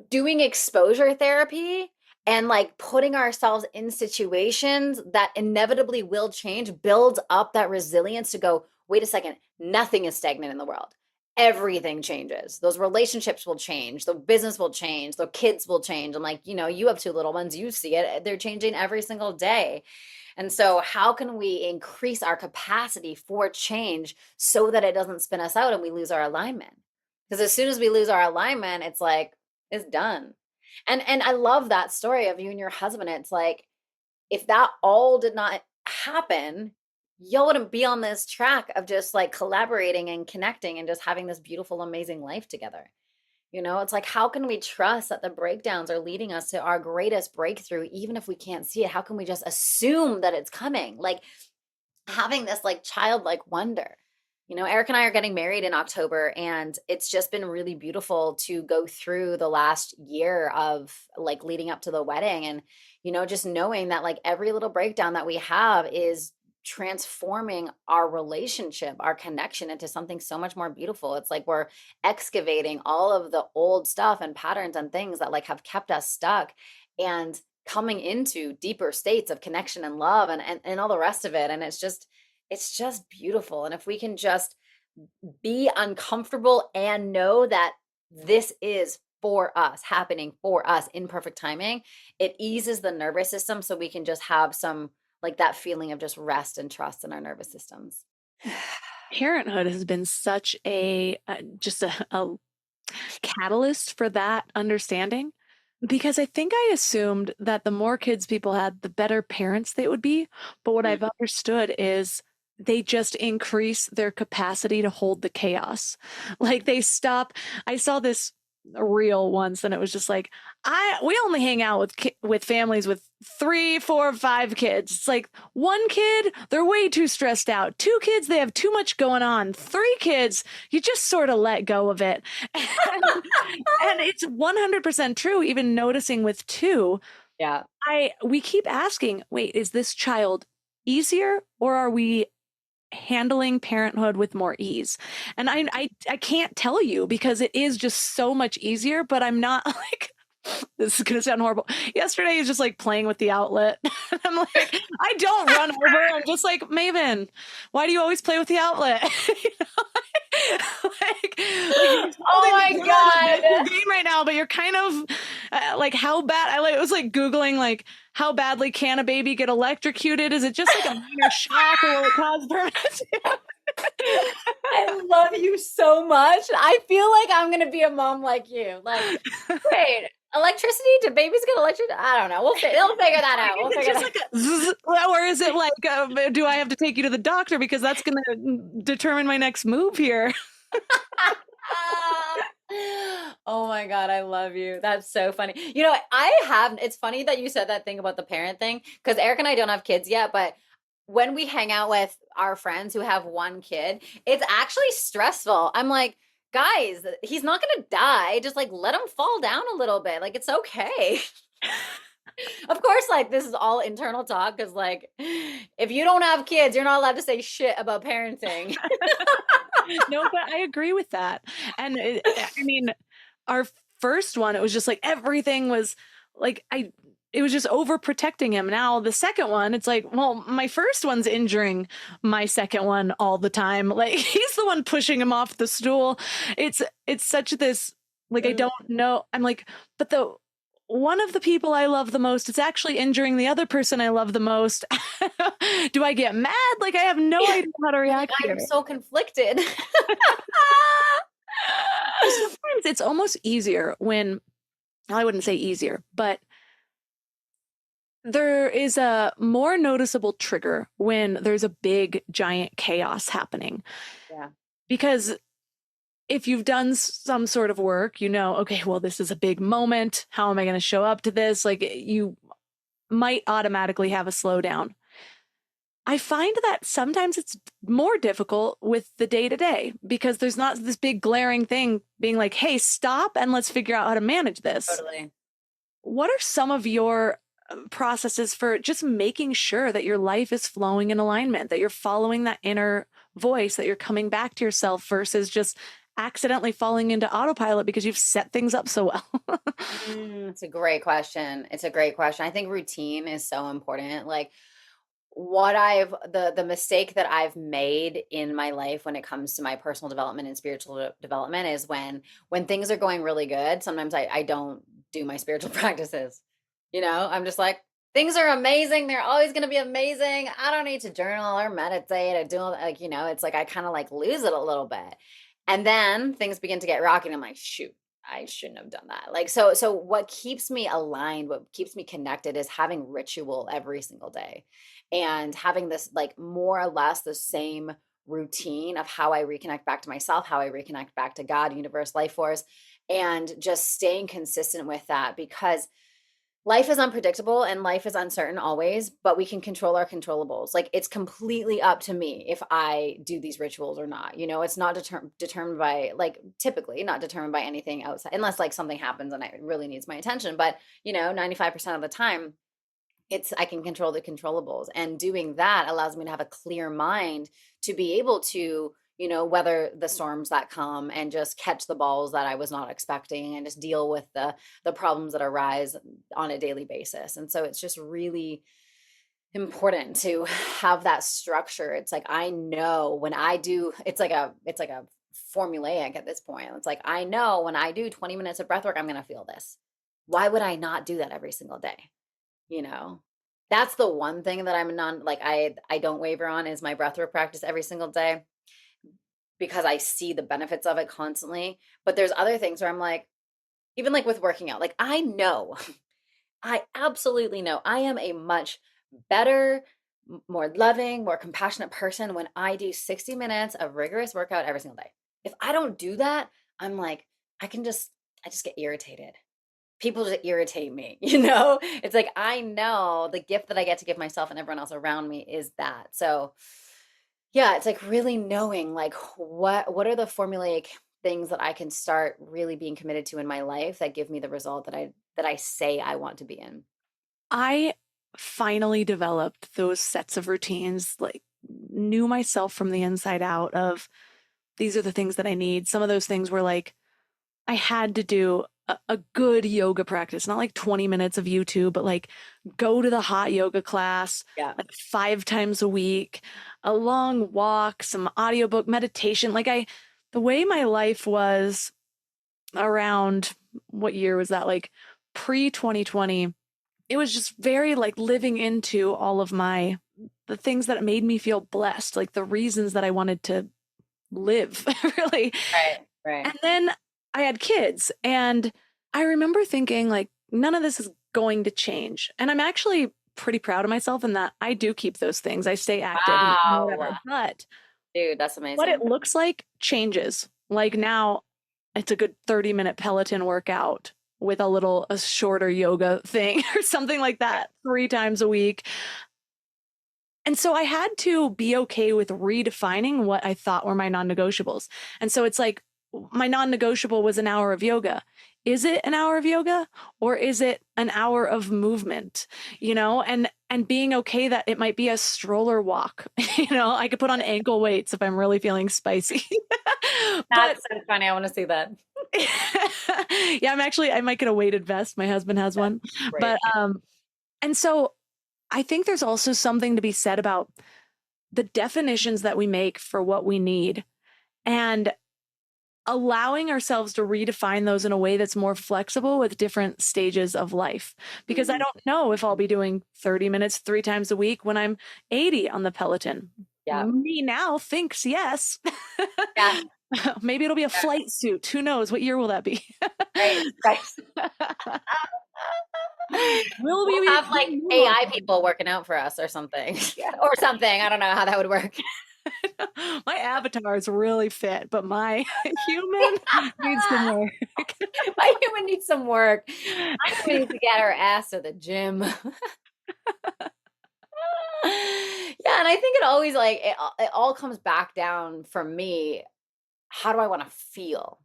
doing exposure therapy and like putting ourselves in situations that inevitably will change builds up that resilience to go, wait a second, nothing is stagnant in the world. Everything changes. Those relationships will change. The business will change. The kids will change. I'm like, you have 2 little ones. You see it. They're changing every single day. And so how can we increase our capacity for change so that it doesn't spin us out and we lose our alignment? Because as soon as we lose our alignment, it's like, it's done. And I love that story of you and your husband. It's like, if that all did not happen, y'all wouldn't be on this track of just like collaborating and connecting and just having this beautiful, amazing life together. It's like, how can we trust that the breakdowns are leading us to our greatest breakthrough, even if we can't see it? How can we just assume that it's coming? Like having this like childlike wonder. Eric and I are getting married in October, and it's just been really beautiful to go through the last year of like leading up to the wedding. And, just knowing that like every little breakdown that we have is transforming our relationship, our connection into something so much more beautiful. It's like we're excavating all of the old stuff and patterns and things that like have kept us stuck and coming into deeper states of connection and love and all the rest of it. And it's just beautiful. And if we can just be uncomfortable and know that this is for us, happening for us in perfect timing, it eases the nervous system so we can just have some like that feeling of just rest and trust in our nervous systems. Parenthood has been such a catalyst for that understanding, because I think I assumed that the more kids people had, the better parents they would be. But what I've understood is they just increase their capacity to hold the chaos. Like they stop. I saw this reel once, and it was just like, we only hang out with families with 3, 4, 5 kids. It's like 1 kid, they're way too stressed out. 2 kids, they have too much going on. 3 kids, you just sort of let go of it. And it's 100% true. Even noticing with 2, Yeah. we keep asking, wait, is this child easier, or are we handling parenthood with more ease? And I can't tell you, because it is just so much easier, but I'm not like, this is gonna sound horrible. Yesterday he's just like playing with the outlet. I'm like, I don't run over. I'm just like, Maven, why do you always play with the outlet? You know? Oh my God. Game right now, but you're kind of like, how bad? It was like Googling like, how badly can a baby get electrocuted? Is it just like a minor shock, or will it cause permanent? I love you so much. I feel like I'm going to be a mom like you. Like, wait, electricity? Do babies get electrocuted? I don't know. They'll figure that out. We'll figure that out. Like zzz, or is it like, do I have to take you to the doctor because that's going to determine my next move here? Oh my God, I love you. That's so funny. It's funny that you said that thing about the parent thing, because Eric and I don't have kids yet, but when we hang out with our friends who have 1 kid, it's actually stressful. I'm like, guys, he's not going to die. Just like let him fall down a little bit. Like, it's okay. Of course, like this is all internal talk, because like if you don't have kids, you're not allowed to say shit about parenting. No, but I agree with that. And I mean, our first one, it was just like everything was like, it was just overprotecting him. Now the second one, it's like, well, my first one's injuring my second one all the time. Like, he's the one pushing him off the stool. It's such this, like, I don't know. I'm like, but one of the people I love the most, it's actually injuring the other person I love the most. Do I get mad? Like, I have no idea how to react. I'm so conflicted. Sometimes it's almost easier when, I wouldn't say easier, but there is a more noticeable trigger when there's a big, giant chaos happening. Yeah. Because if you've done some sort of work, okay, well, this is a big moment. How am I going to show up to this? Like, you might automatically have a slowdown. I find that sometimes it's more difficult with the day-to-day, because there's not this big glaring thing being like, hey, stop and let's figure out how to manage this. Totally. What are some of your processes for just making sure that your life is flowing in alignment, that you're following that inner voice, that you're coming back to yourself versus just accidentally falling into autopilot because you've set things up so well? It's a great question. I think routine is so important. Like, the mistake that I've made in my life when it comes to my personal development and spiritual development is when things are going really good, sometimes I don't do my spiritual practices. I'm just like, things are amazing. They're always going to be amazing. I don't need to journal or meditate or do it's like, I kind of like lose it a little bit. And then things begin to get rocky and I'm like, shoot, I shouldn't have done that. Like, so what keeps me aligned, what keeps me connected is having ritual every single day and having this like more or less the same routine of how I reconnect back to myself, how I reconnect back to God, universe, life force, and just staying consistent with that, because life is unpredictable and life is uncertain always, but we can control our controllables. Like, it's completely up to me if I do these rituals or not. It's not determined by, like, typically not determined by anything outside, unless like something happens and it really needs my attention. But 95% of the time, I can control the controllables, and doing that allows me to have a clear mind to be able to weather the storms that come and just catch the balls that I was not expecting and just deal with the problems that arise on a daily basis. And so it's just really important to have that structure. It's like, I know when I do, it's like a formulaic at this point. It's like, I know when I do 20 minutes of breath work, I'm going to feel this. Why would I not do that every single day? That's the one thing that I don't waver on, is my breathwork practice every single day, because I see the benefits of it constantly. But there's other things where I'm like, even like with working out, like I absolutely know I am a much better, more loving, more compassionate person when I do 60 minutes of rigorous workout every single day. If I don't do that, I'm like, I just get irritated. People just irritate me, you know? It's like, I know the gift that I get to give myself and everyone else around me is that. So yeah, it's like really knowing like what are the formulaic things that I can start really being committed to in my life that give me the result that I say I want to be in. I finally developed those sets of routines, like knew myself from the inside out of these are the things that I need. Some of those things were like, I had to do a good yoga practice, not like 20 minutes of YouTube, but like go to the hot yoga class Yeah. like 5 times a week, a long walk, some audiobook meditation. The way my life was around, what year was that? Like pre 2020, it was just very like living into all of the things that made me feel blessed, like the reasons that I wanted to live, really. Right. And then I had kids, and I remember thinking like, none of this is going to change. And I'm actually pretty proud of myself in that I do keep those things. I stay active and Wow. whatever. But Dude, that's amazing. what it looks like changes. Like now it's a good 30-minute Peloton workout with a shorter yoga thing or something like that 3 times a week. And so I had to be okay with redefining what I thought were my non-negotiables. And so it's like, my non-negotiable was an hour of yoga. Is it an hour of yoga, or is it an hour of movement? You know, and being okay that it might be a stroller walk. You know, I could put on ankle weights if I'm really feeling spicy. That's so funny. I want to see that. Yeah, I might get a weighted vest. My husband has one. Right. But and so I think there's also something to be said about the definitions that we make for what we need, and allowing ourselves to redefine those in a way that's more flexible with different stages of life. Because I don't know if I'll be doing 30 minutes 3 times a week when I'm 80 on the Peloton. Yeah. Me now thinks yes. Yeah. Maybe it'll be a flight suit. Who knows? What year will that be? Right. We'll have like AI people working out for us or something. Or something. I don't know how that would work. My avatar is really fit, but my human needs some work. My human needs some work. I need to get her ass to the gym. Yeah, and I think it always like it all comes back down for me. How do I want to feel?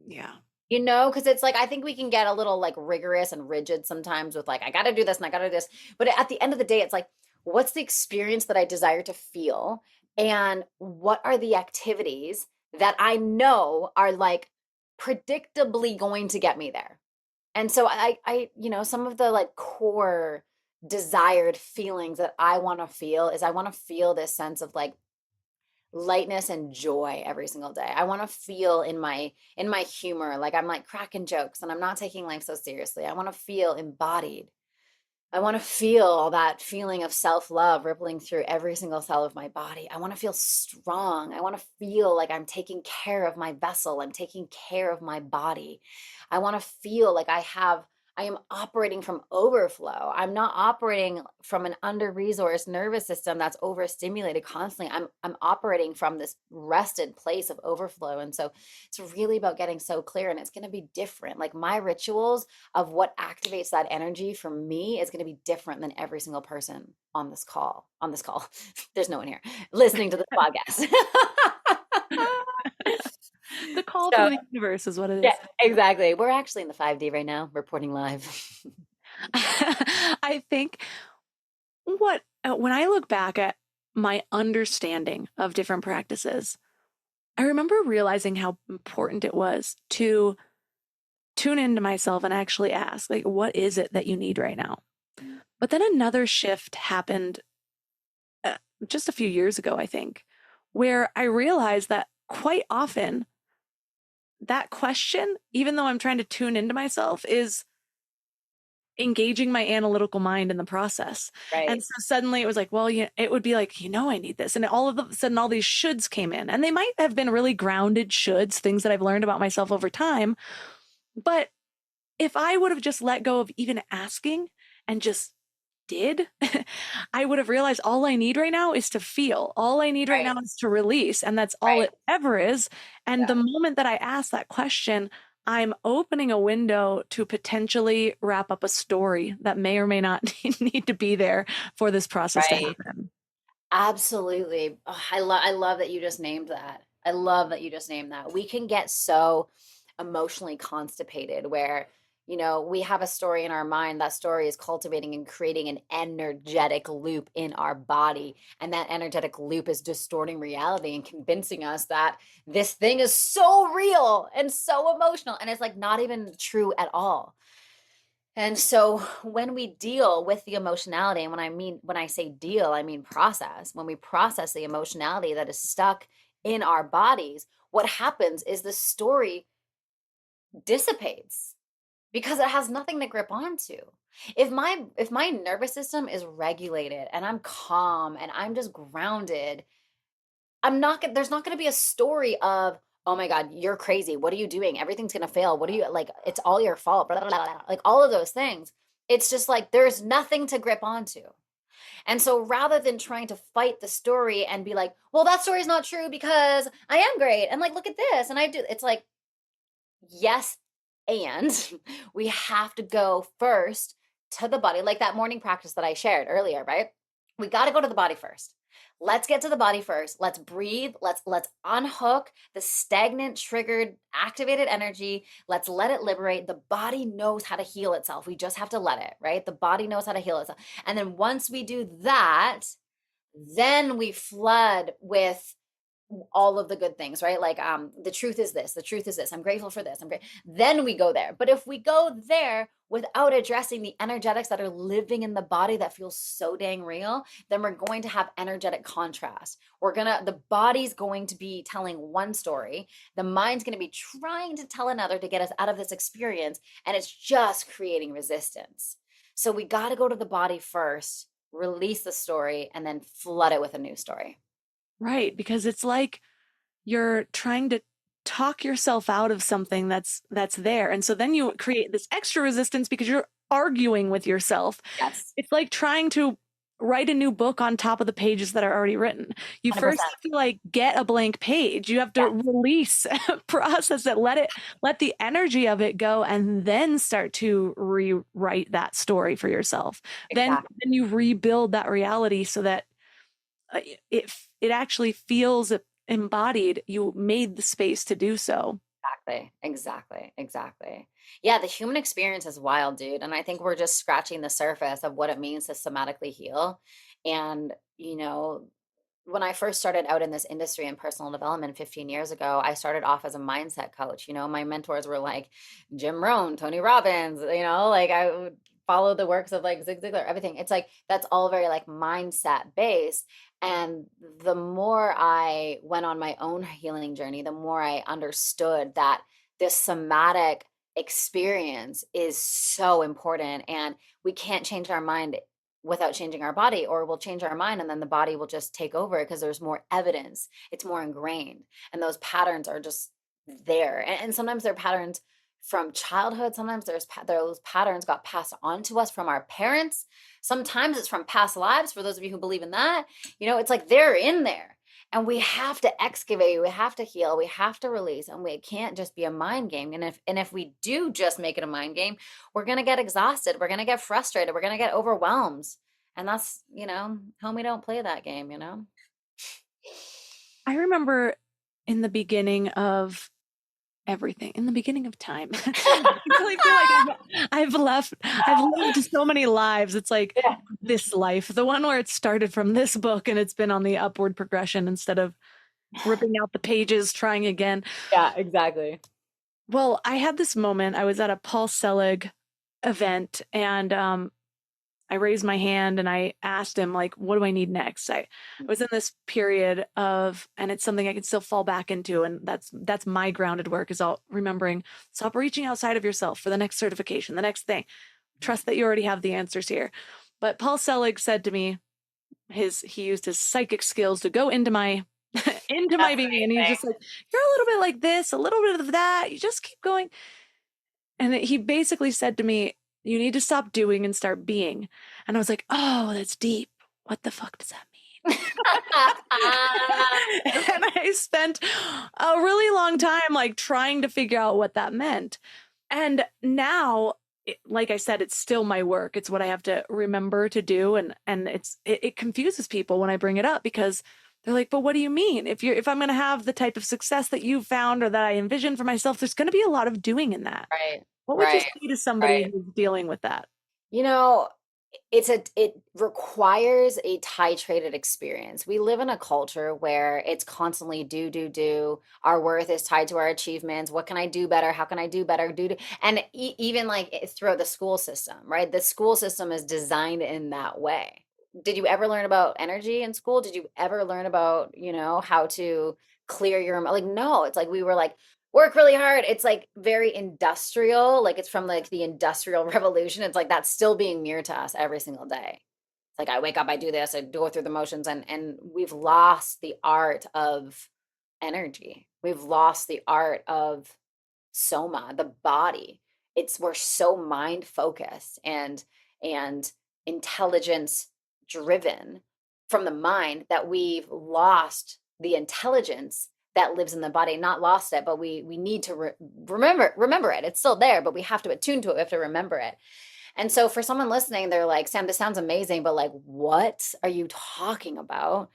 Yeah. You know, because it's like I think we can get a little like rigorous and rigid sometimes with like I got to do this and I got to do this. But at the end of the day, it's like, what's the experience that I desire to feel? And what are the activities that I know are like predictably going to get me there? And so some of the like core desired feelings that I want to feel is I want to feel this sense of like lightness and joy every single day. I want to feel in my humor, like I'm like cracking jokes and I'm not taking life so seriously. I want to feel embodied. I want to feel that feeling of self-love rippling through every single cell of my body. I want to feel strong. I want to feel like I'm taking care of my vessel. I'm taking care of my body. I want to feel like I am operating from overflow. I'm not operating from an under-resourced nervous system that's overstimulated constantly. I'm operating from this rested place of overflow. And so it's really about getting so clear, and it's going to be different. Like my rituals of what activates that energy for me is going to be different than every single person on this call. There's no one here listening to this podcast. The call from the universe is what it is. Yeah, exactly. We're actually in the 5D right now, reporting live. I think when I look back at my understanding of different practices, I remember realizing how important it was to tune into myself and actually ask, like, what is it that you need right now? But then another shift happened just a few years ago, I think, where I realized that quite often that question, even though I'm trying to tune into myself, is engaging my analytical mind in the process. Right. And so suddenly it was like, well, it would be like, I need this. And all of a sudden, all these shoulds came in, and they might have been really grounded shoulds, things that I've learned about myself over time. But if I would have just let go of even asking and just did, I would have realized all I need right now is to feel. All I need right now is to release. And that's all it ever is. And the moment that I ask that question, I'm opening a window to potentially wrap up a story that may or may not need to be there for this process to happen. Absolutely. Oh, I love that you just named that. I love that you just named that. We can get so emotionally constipated where, you know, we have a story in our mind. That story is cultivating and creating an energetic loop in our body. And that energetic loop is distorting reality and convincing us that this thing is so real and so emotional. And it's like not even true at all. And so when we deal with the emotionality, and when I say deal, I mean process, when we process the emotionality that is stuck in our bodies, what happens is the story dissipates because it has nothing to grip onto. If my nervous system is regulated and I'm calm and I'm just grounded, there's not going to be a story of, oh my God, you're crazy. What are you doing? Everything's going to fail. What are you like? It's all your fault. Blah, blah, blah, blah. Like all of those things. It's just like, there's nothing to grip onto. And so rather than trying to fight the story and be like, well, that story's not true because I am great. And like, look at this. And I do, it's like, yes. And we have to go first to the body, like that morning practice that I shared earlier, right? We got to go to the body first. Let's get to the body first. Let's breathe. Let's unhook the stagnant, triggered, activated energy. Let's let it liberate. The body knows how to heal itself. We just have to let it, right? The body knows how to heal itself. And then once we do that, then we flood with all of the good things, right? Like, the truth is this, the truth is this. I'm grateful for this. Then we go there. But if we go there without addressing the energetics that are living in the body that feels so dang real, then we're going to have energetic contrast. The body's going to be telling one story. The mind's going to be trying to tell another to get us out of this experience. And it's just creating resistance. So we got to go to the body first, release the story, and then flood it with a new story. Right, because it's like you're trying to talk yourself out of something that's there. And so then you create this extra resistance because you're arguing with yourself. Yes. It's like trying to write a new book on top of the pages that are already written. You 100%. first have to like get a blank page. You have to release, process it, let the energy of it go, and then start to rewrite that story for yourself. Exactly. Then you rebuild that reality so that it actually feels embodied. You made the space to do so. Exactly. Yeah, the human experience is wild, dude. And I think we're just scratching the surface of what it means to somatically heal. And, you know, when I first started out in this industry in personal development 15 years ago, I started off as a mindset coach. You know, my mentors were like Jim Rohn, Tony Robbins, you know, like I would follow the works of like Zig Ziglar, everything. It's like, that's all very like mindset based. And the more I went on my own healing journey, the more I understood that this somatic experience is so important. And we can't change our mind without changing our body, or we'll change our mind and then the body will just take over because there's more evidence. It's more ingrained. And those patterns are just there. And sometimes they're patterns from childhood. Sometimes those patterns got passed on to us from our parents. Sometimes it's from past lives, for those of you who believe in that. You know, it's like they're in there. And we have to excavate, we have to heal, we have to release, and it can't just be a mind game. And if we do just make it a mind game, we're going to get exhausted, we're going to get frustrated, we're going to get overwhelmed. And that's, you know, homie, don't play that game, you know? I remember in the beginning of everything, in the beginning of time, I really feel like I've lived so many lives. It's like this life, the one where it started from this book and it's been on the upward progression instead of ripping out the pages, trying again. Yeah, exactly. Well, I had this moment. I was at a Paul Selig event and I raised my hand and I asked him, like, what do I need next? I was in this period of, and it's something I can still fall back into. And that's my grounded work, is all remembering, stop reaching outside of yourself for the next certification, the next thing. Trust that you already have the answers here. But Paul Selig said to me, he used his psychic skills to go into my being. And he's just like, you're a little bit like this, a little bit of that. You just keep going. And he basically said to me, you need to stop doing and start being. And I was like, oh, that's deep. What the fuck does that mean? And I spent a really long time like trying to figure out what that meant. And now, like I said, it's still my work. It's what I have to remember to do. And it confuses people when I bring it up because they're like, but what do you mean? If I'm going to have the type of success that you found or that I envision for myself, there's going to be a lot of doing in that. Right. What would you Right. say to somebody Right. who's dealing with that? You know, it requires a titrated experience. We live in a culture where it's constantly do. Our worth is tied to our achievements. What can I do better? How can I do better? And even like throughout the school system, right? The school system is designed in that way. Did you ever learn about energy in school? Did you ever learn about, how to clear your, like, no, it's like we were like, work really hard. It's like very industrial, like it's from like the industrial revolution. It's like that's still being mirrored to us every single day. It's like I wake up, I do this, I go through the motions, and we've lost the art of energy. We've lost the art of soma, the body. We're so mind focused and intelligence driven from the mind that we've lost the intelligence that lives in the body. Not lost it, but we need to remember it. It's still there, but we have to attune to it. We have to remember it. And so for someone listening, they're like, Sam, this sounds amazing, but like, what are you talking about?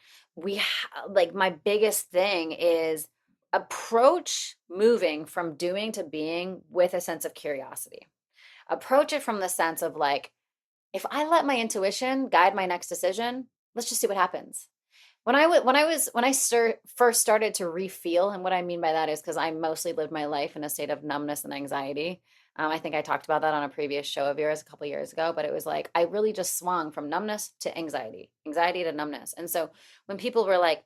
Like my biggest thing is approach moving from doing to being with a sense of curiosity. Approach it from the sense of like, if I let my intuition guide my next decision, let's just see what happens. When I first started to refeel, and what I mean by that is because I mostly lived my life in a state of numbness and anxiety. I think I talked about that on a previous show of yours a couple years ago, but it was like I really just swung from numbness to anxiety to numbness. And so when people were like,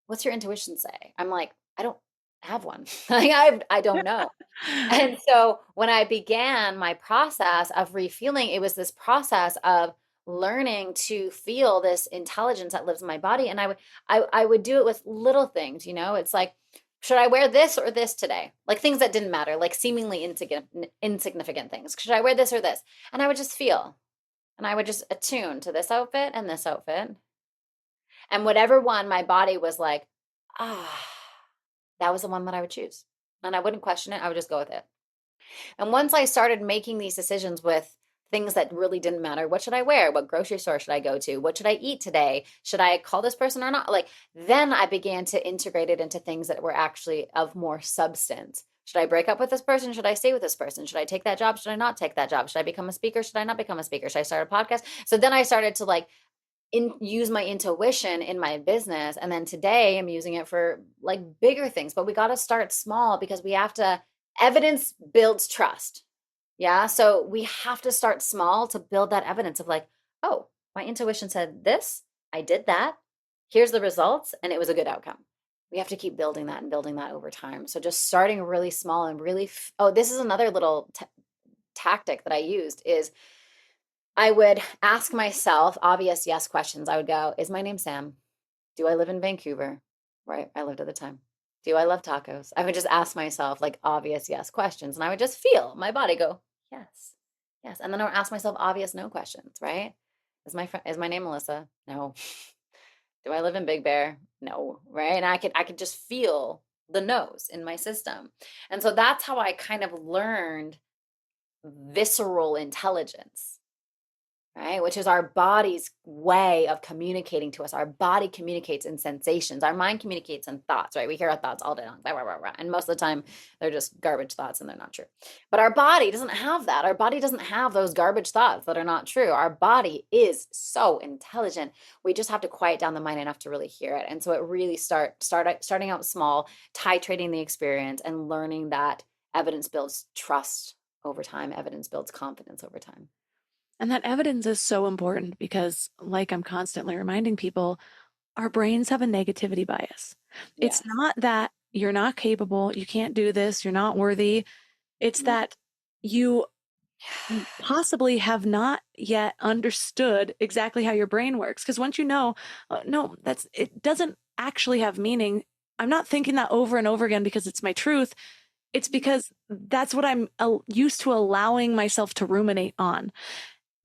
"What's your intuition say?" I'm like, I don't have one. Like I don't know. And so when I began my process of refeeling, it was this process of learning to feel this intelligence that lives in my body. And I would do it with little things, it's like, should I wear this or this today? Like things that didn't matter, like seemingly insignificant things. Should I wear this or this? And I would just feel, and I would just attune to this outfit and this outfit. And whatever one my body was like, that was the one that I would choose. And I wouldn't question it. I would just go with it. And once I started making these decisions with things that really didn't matter, what should I wear? What grocery store should I go to? What should I eat today? Should I call this person or not? Like, then I began to integrate it into things that were actually of more substance. Should I break up with this person? Should I stay with this person? Should I take that job? Should I not take that job? Should I become a speaker? Should I not become a speaker? Should I start a podcast? So then I started to like use my intuition in my business. And then today I'm using it for like bigger things, but we got to start small because evidence builds trust. Yeah. So we have to start small to build that evidence of like, oh, my intuition said this, I did that. Here's the results. And it was a good outcome. We have to keep building that and building that over time. So just starting really small and really, this is another little tactic that I used is I would ask myself obvious yes questions. I would go, is my name Sam? Do I live in Vancouver? Right. I lived at the time. Do I love tacos? I would just ask myself like obvious yes questions. And I would just feel my body go, yes, yes. And then I would ask myself obvious no questions, right? Is my name Melissa? No. Do I live in Big Bear? No. Right. And I could just feel the no's in my system. And so that's how I kind of learned visceral intelligence. Right? Which is our body's way of communicating to us. Our body communicates in sensations. Our mind communicates in thoughts, right? We hear our thoughts all day long. Blah, blah, blah, blah. And most of the time they're just garbage thoughts and they're not true. But our body doesn't have that. Our body doesn't have those garbage thoughts that are not true. Our body is so intelligent. We just have to quiet down the mind enough to really hear it. And so it really starting out small, titrating the experience and learning that evidence builds trust over time. Evidence builds confidence over time. And that evidence is so important because, like I'm constantly reminding people, our brains have a negativity bias. It's not that you're not capable, you can't do this, you're not worthy. It's that you possibly have not yet understood exactly how your brain works. Because once you know, no, it doesn't actually have meaning. I'm not thinking that over and over again because it's my truth. It's because that's what I'm used to allowing myself to ruminate on.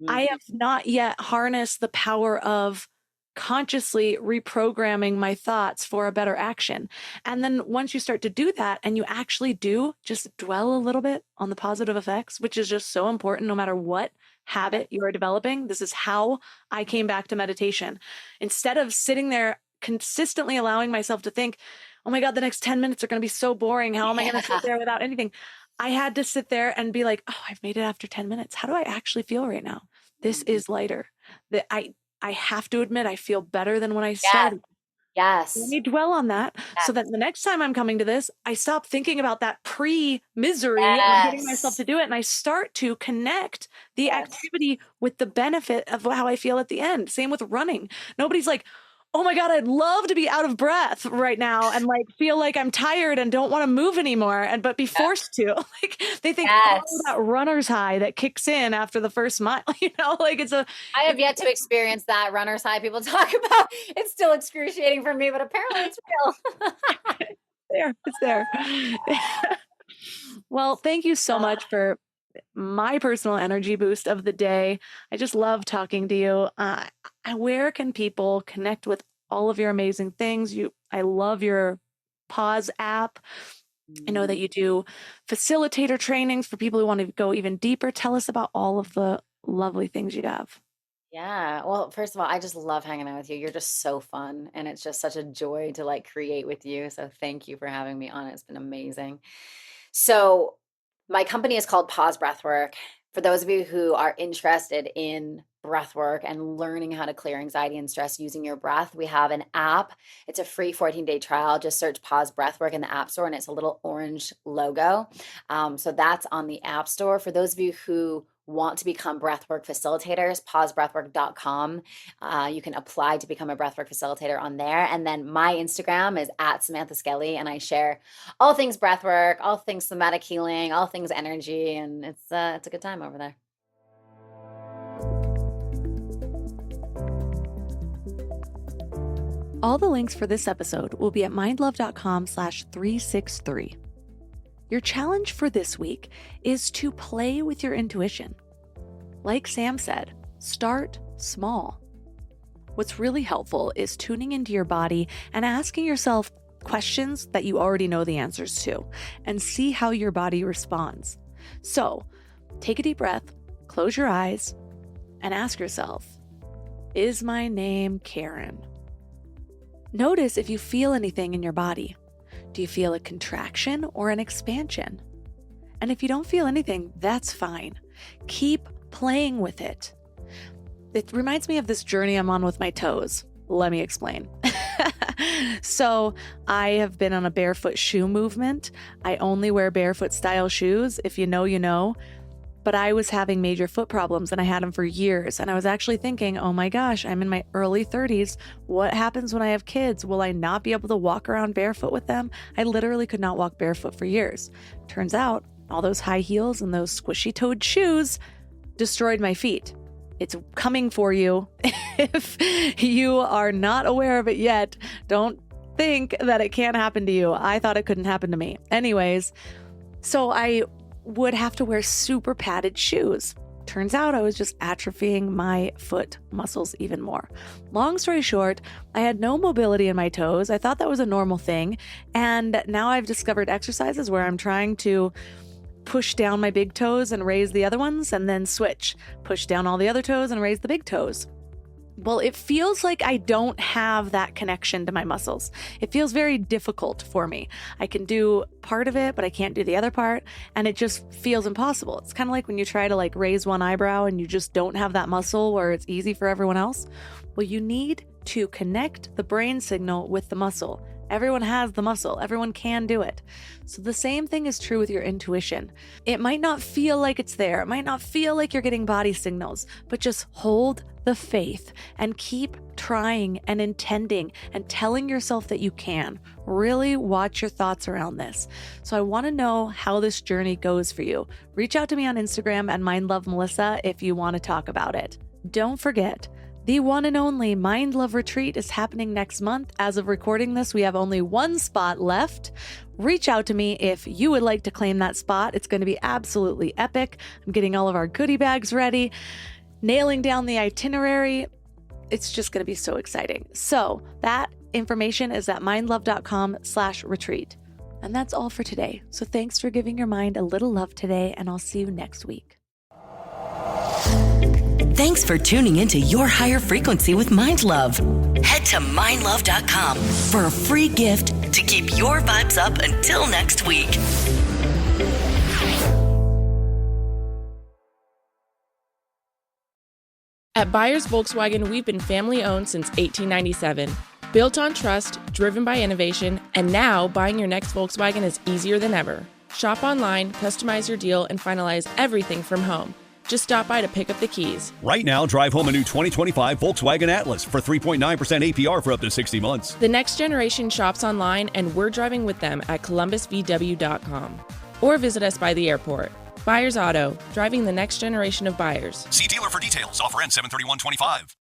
I have not yet harnessed the power of consciously reprogramming my thoughts for a better action. And then once you start to do that and you actually do just dwell a little bit on the positive effects, which is just so important no matter what habit you are developing. This is how I came back to meditation. Instead of sitting there consistently allowing myself to think, oh my God, the next 10 minutes are going to be so boring. How am I going to sit there without anything? I had to sit there and be like, oh, I've made it after 10 minutes. How do I actually feel right now? This is lighter. That I have to admit, I feel better than when I started. Yes. Let me dwell on that so that the next time I'm coming to this, I stop thinking about that pre-misery of getting myself to do it. And I start to connect the activity with the benefit of how I feel at the end. Same with running. Nobody's like, oh my God, I'd love to be out of breath right now and like feel like I'm tired and don't want to move anymore but be forced to. Like they think, oh, that runner's high that kicks in after the first mile, like I have yet to experience that runner's high people talk about. It's still excruciating for me, but apparently it's real. It's there. Well, thank you so much for my personal energy boost of the day. I just love talking to you. Where can people connect with all of your amazing things? I love your Pause app. I know that you do facilitator trainings for people who want to go even deeper. Tell us about all of the lovely things you have. Yeah. Well, first of all, I just love hanging out with you. You're just so fun. And it's just such a joy to like create with you. So thank you for having me on. It's been amazing. So my company is called Pause Breathwork. For those of you who are interested in breath work and learning how to clear anxiety and stress using your breath, we have an app. It's a free 14-day trial. Just search Pause Breathwork in the App Store, and it's a little orange logo. So that's on the App Store. For those of you who want to become breathwork facilitators, pausebreathwork.com. You can apply to become a breathwork facilitator on there. And then my Instagram is @Samantha Skelly, and I share all things breathwork, all things somatic healing, all things energy, and it's a good time over there. All the links for this episode will be at mindlove.com/363. Your challenge for this week is to play with your intuition. Like Sam said, start small. What's really helpful is tuning into your body and asking yourself questions that you already know the answers to and see how your body responds. So, take a deep breath, close your eyes, and ask yourself, is my name Karen? Notice if you feel anything in your body. Do you feel a contraction or an expansion? And if you don't feel anything, that's fine. Keep playing with it. It reminds me of this journey I'm on with my toes. Let me explain. So I have been on a barefoot shoe movement. I only wear barefoot style shoes. If you know, you know. But I was having major foot problems and I had them for years. And I was actually thinking, oh my gosh, I'm in my early 30s. What happens when I have kids? Will I not be able to walk around barefoot with them? I literally could not walk barefoot for years. Turns out all those high heels and those squishy toed shoes destroyed my feet. It's coming for you. If you are not aware of it yet, don't think that it can't happen to you. I thought it couldn't happen to me. Anyways, so I would have to wear super padded shoes. Turns out I was just atrophying my foot muscles even more. Long story short, I had no mobility in my toes. I thought that was a normal thing. And now I've discovered exercises where I'm trying to push down my big toes and raise the other ones and then switch. Push down all the other toes and raise the big toes. Well, it feels like I don't have that connection to my muscles. It feels very difficult for me. I can do part of it, but I can't do the other part, and it just feels impossible. It's kind of like when you try to like raise one eyebrow and you just don't have that muscle where it's easy for everyone else. Well, you need to connect the brain signal with the muscle. Everyone has the muscle. Everyone can do it. So the same thing is true with your intuition. It might not feel like it's there. It might not feel like you're getting body signals, but just hold the faith and keep trying and intending and telling yourself that you can. Really watch your thoughts around this. So I want to know how this journey goes for you. Reach out to me on Instagram at mindlovemelissa if you want to talk about it. Don't forget, the one and only Mind Love Retreat is happening next month. As of recording this, we have only one spot left. Reach out to me if you would like to claim that spot. It's going to be absolutely epic. I'm getting all of our goodie bags ready, nailing down the itinerary. it's just going to be so exciting. So that information is at mindlove.com/retreat. And that's all for today. So thanks for giving your mind a little love today, and I'll see you next week. Thanks for tuning into Your Higher Frequency with Mind Love. Head to mindlove.com for a free gift to keep your vibes up until next week. At Buyers Volkswagen, we've been family-owned since 1897. Built on trust, driven by innovation, and now buying your next Volkswagen is easier than ever. Shop online, customize your deal, and finalize everything from home. Just stop by to pick up the keys. Right now, drive home a new 2025 Volkswagen Atlas for 3.9% APR for up to 60 months. The next generation shops online, and we're driving with them at columbusvw.com. Or visit us by the airport. Buyers Auto, driving the next generation of buyers. See dealer for details. Offer ends 7/31/25.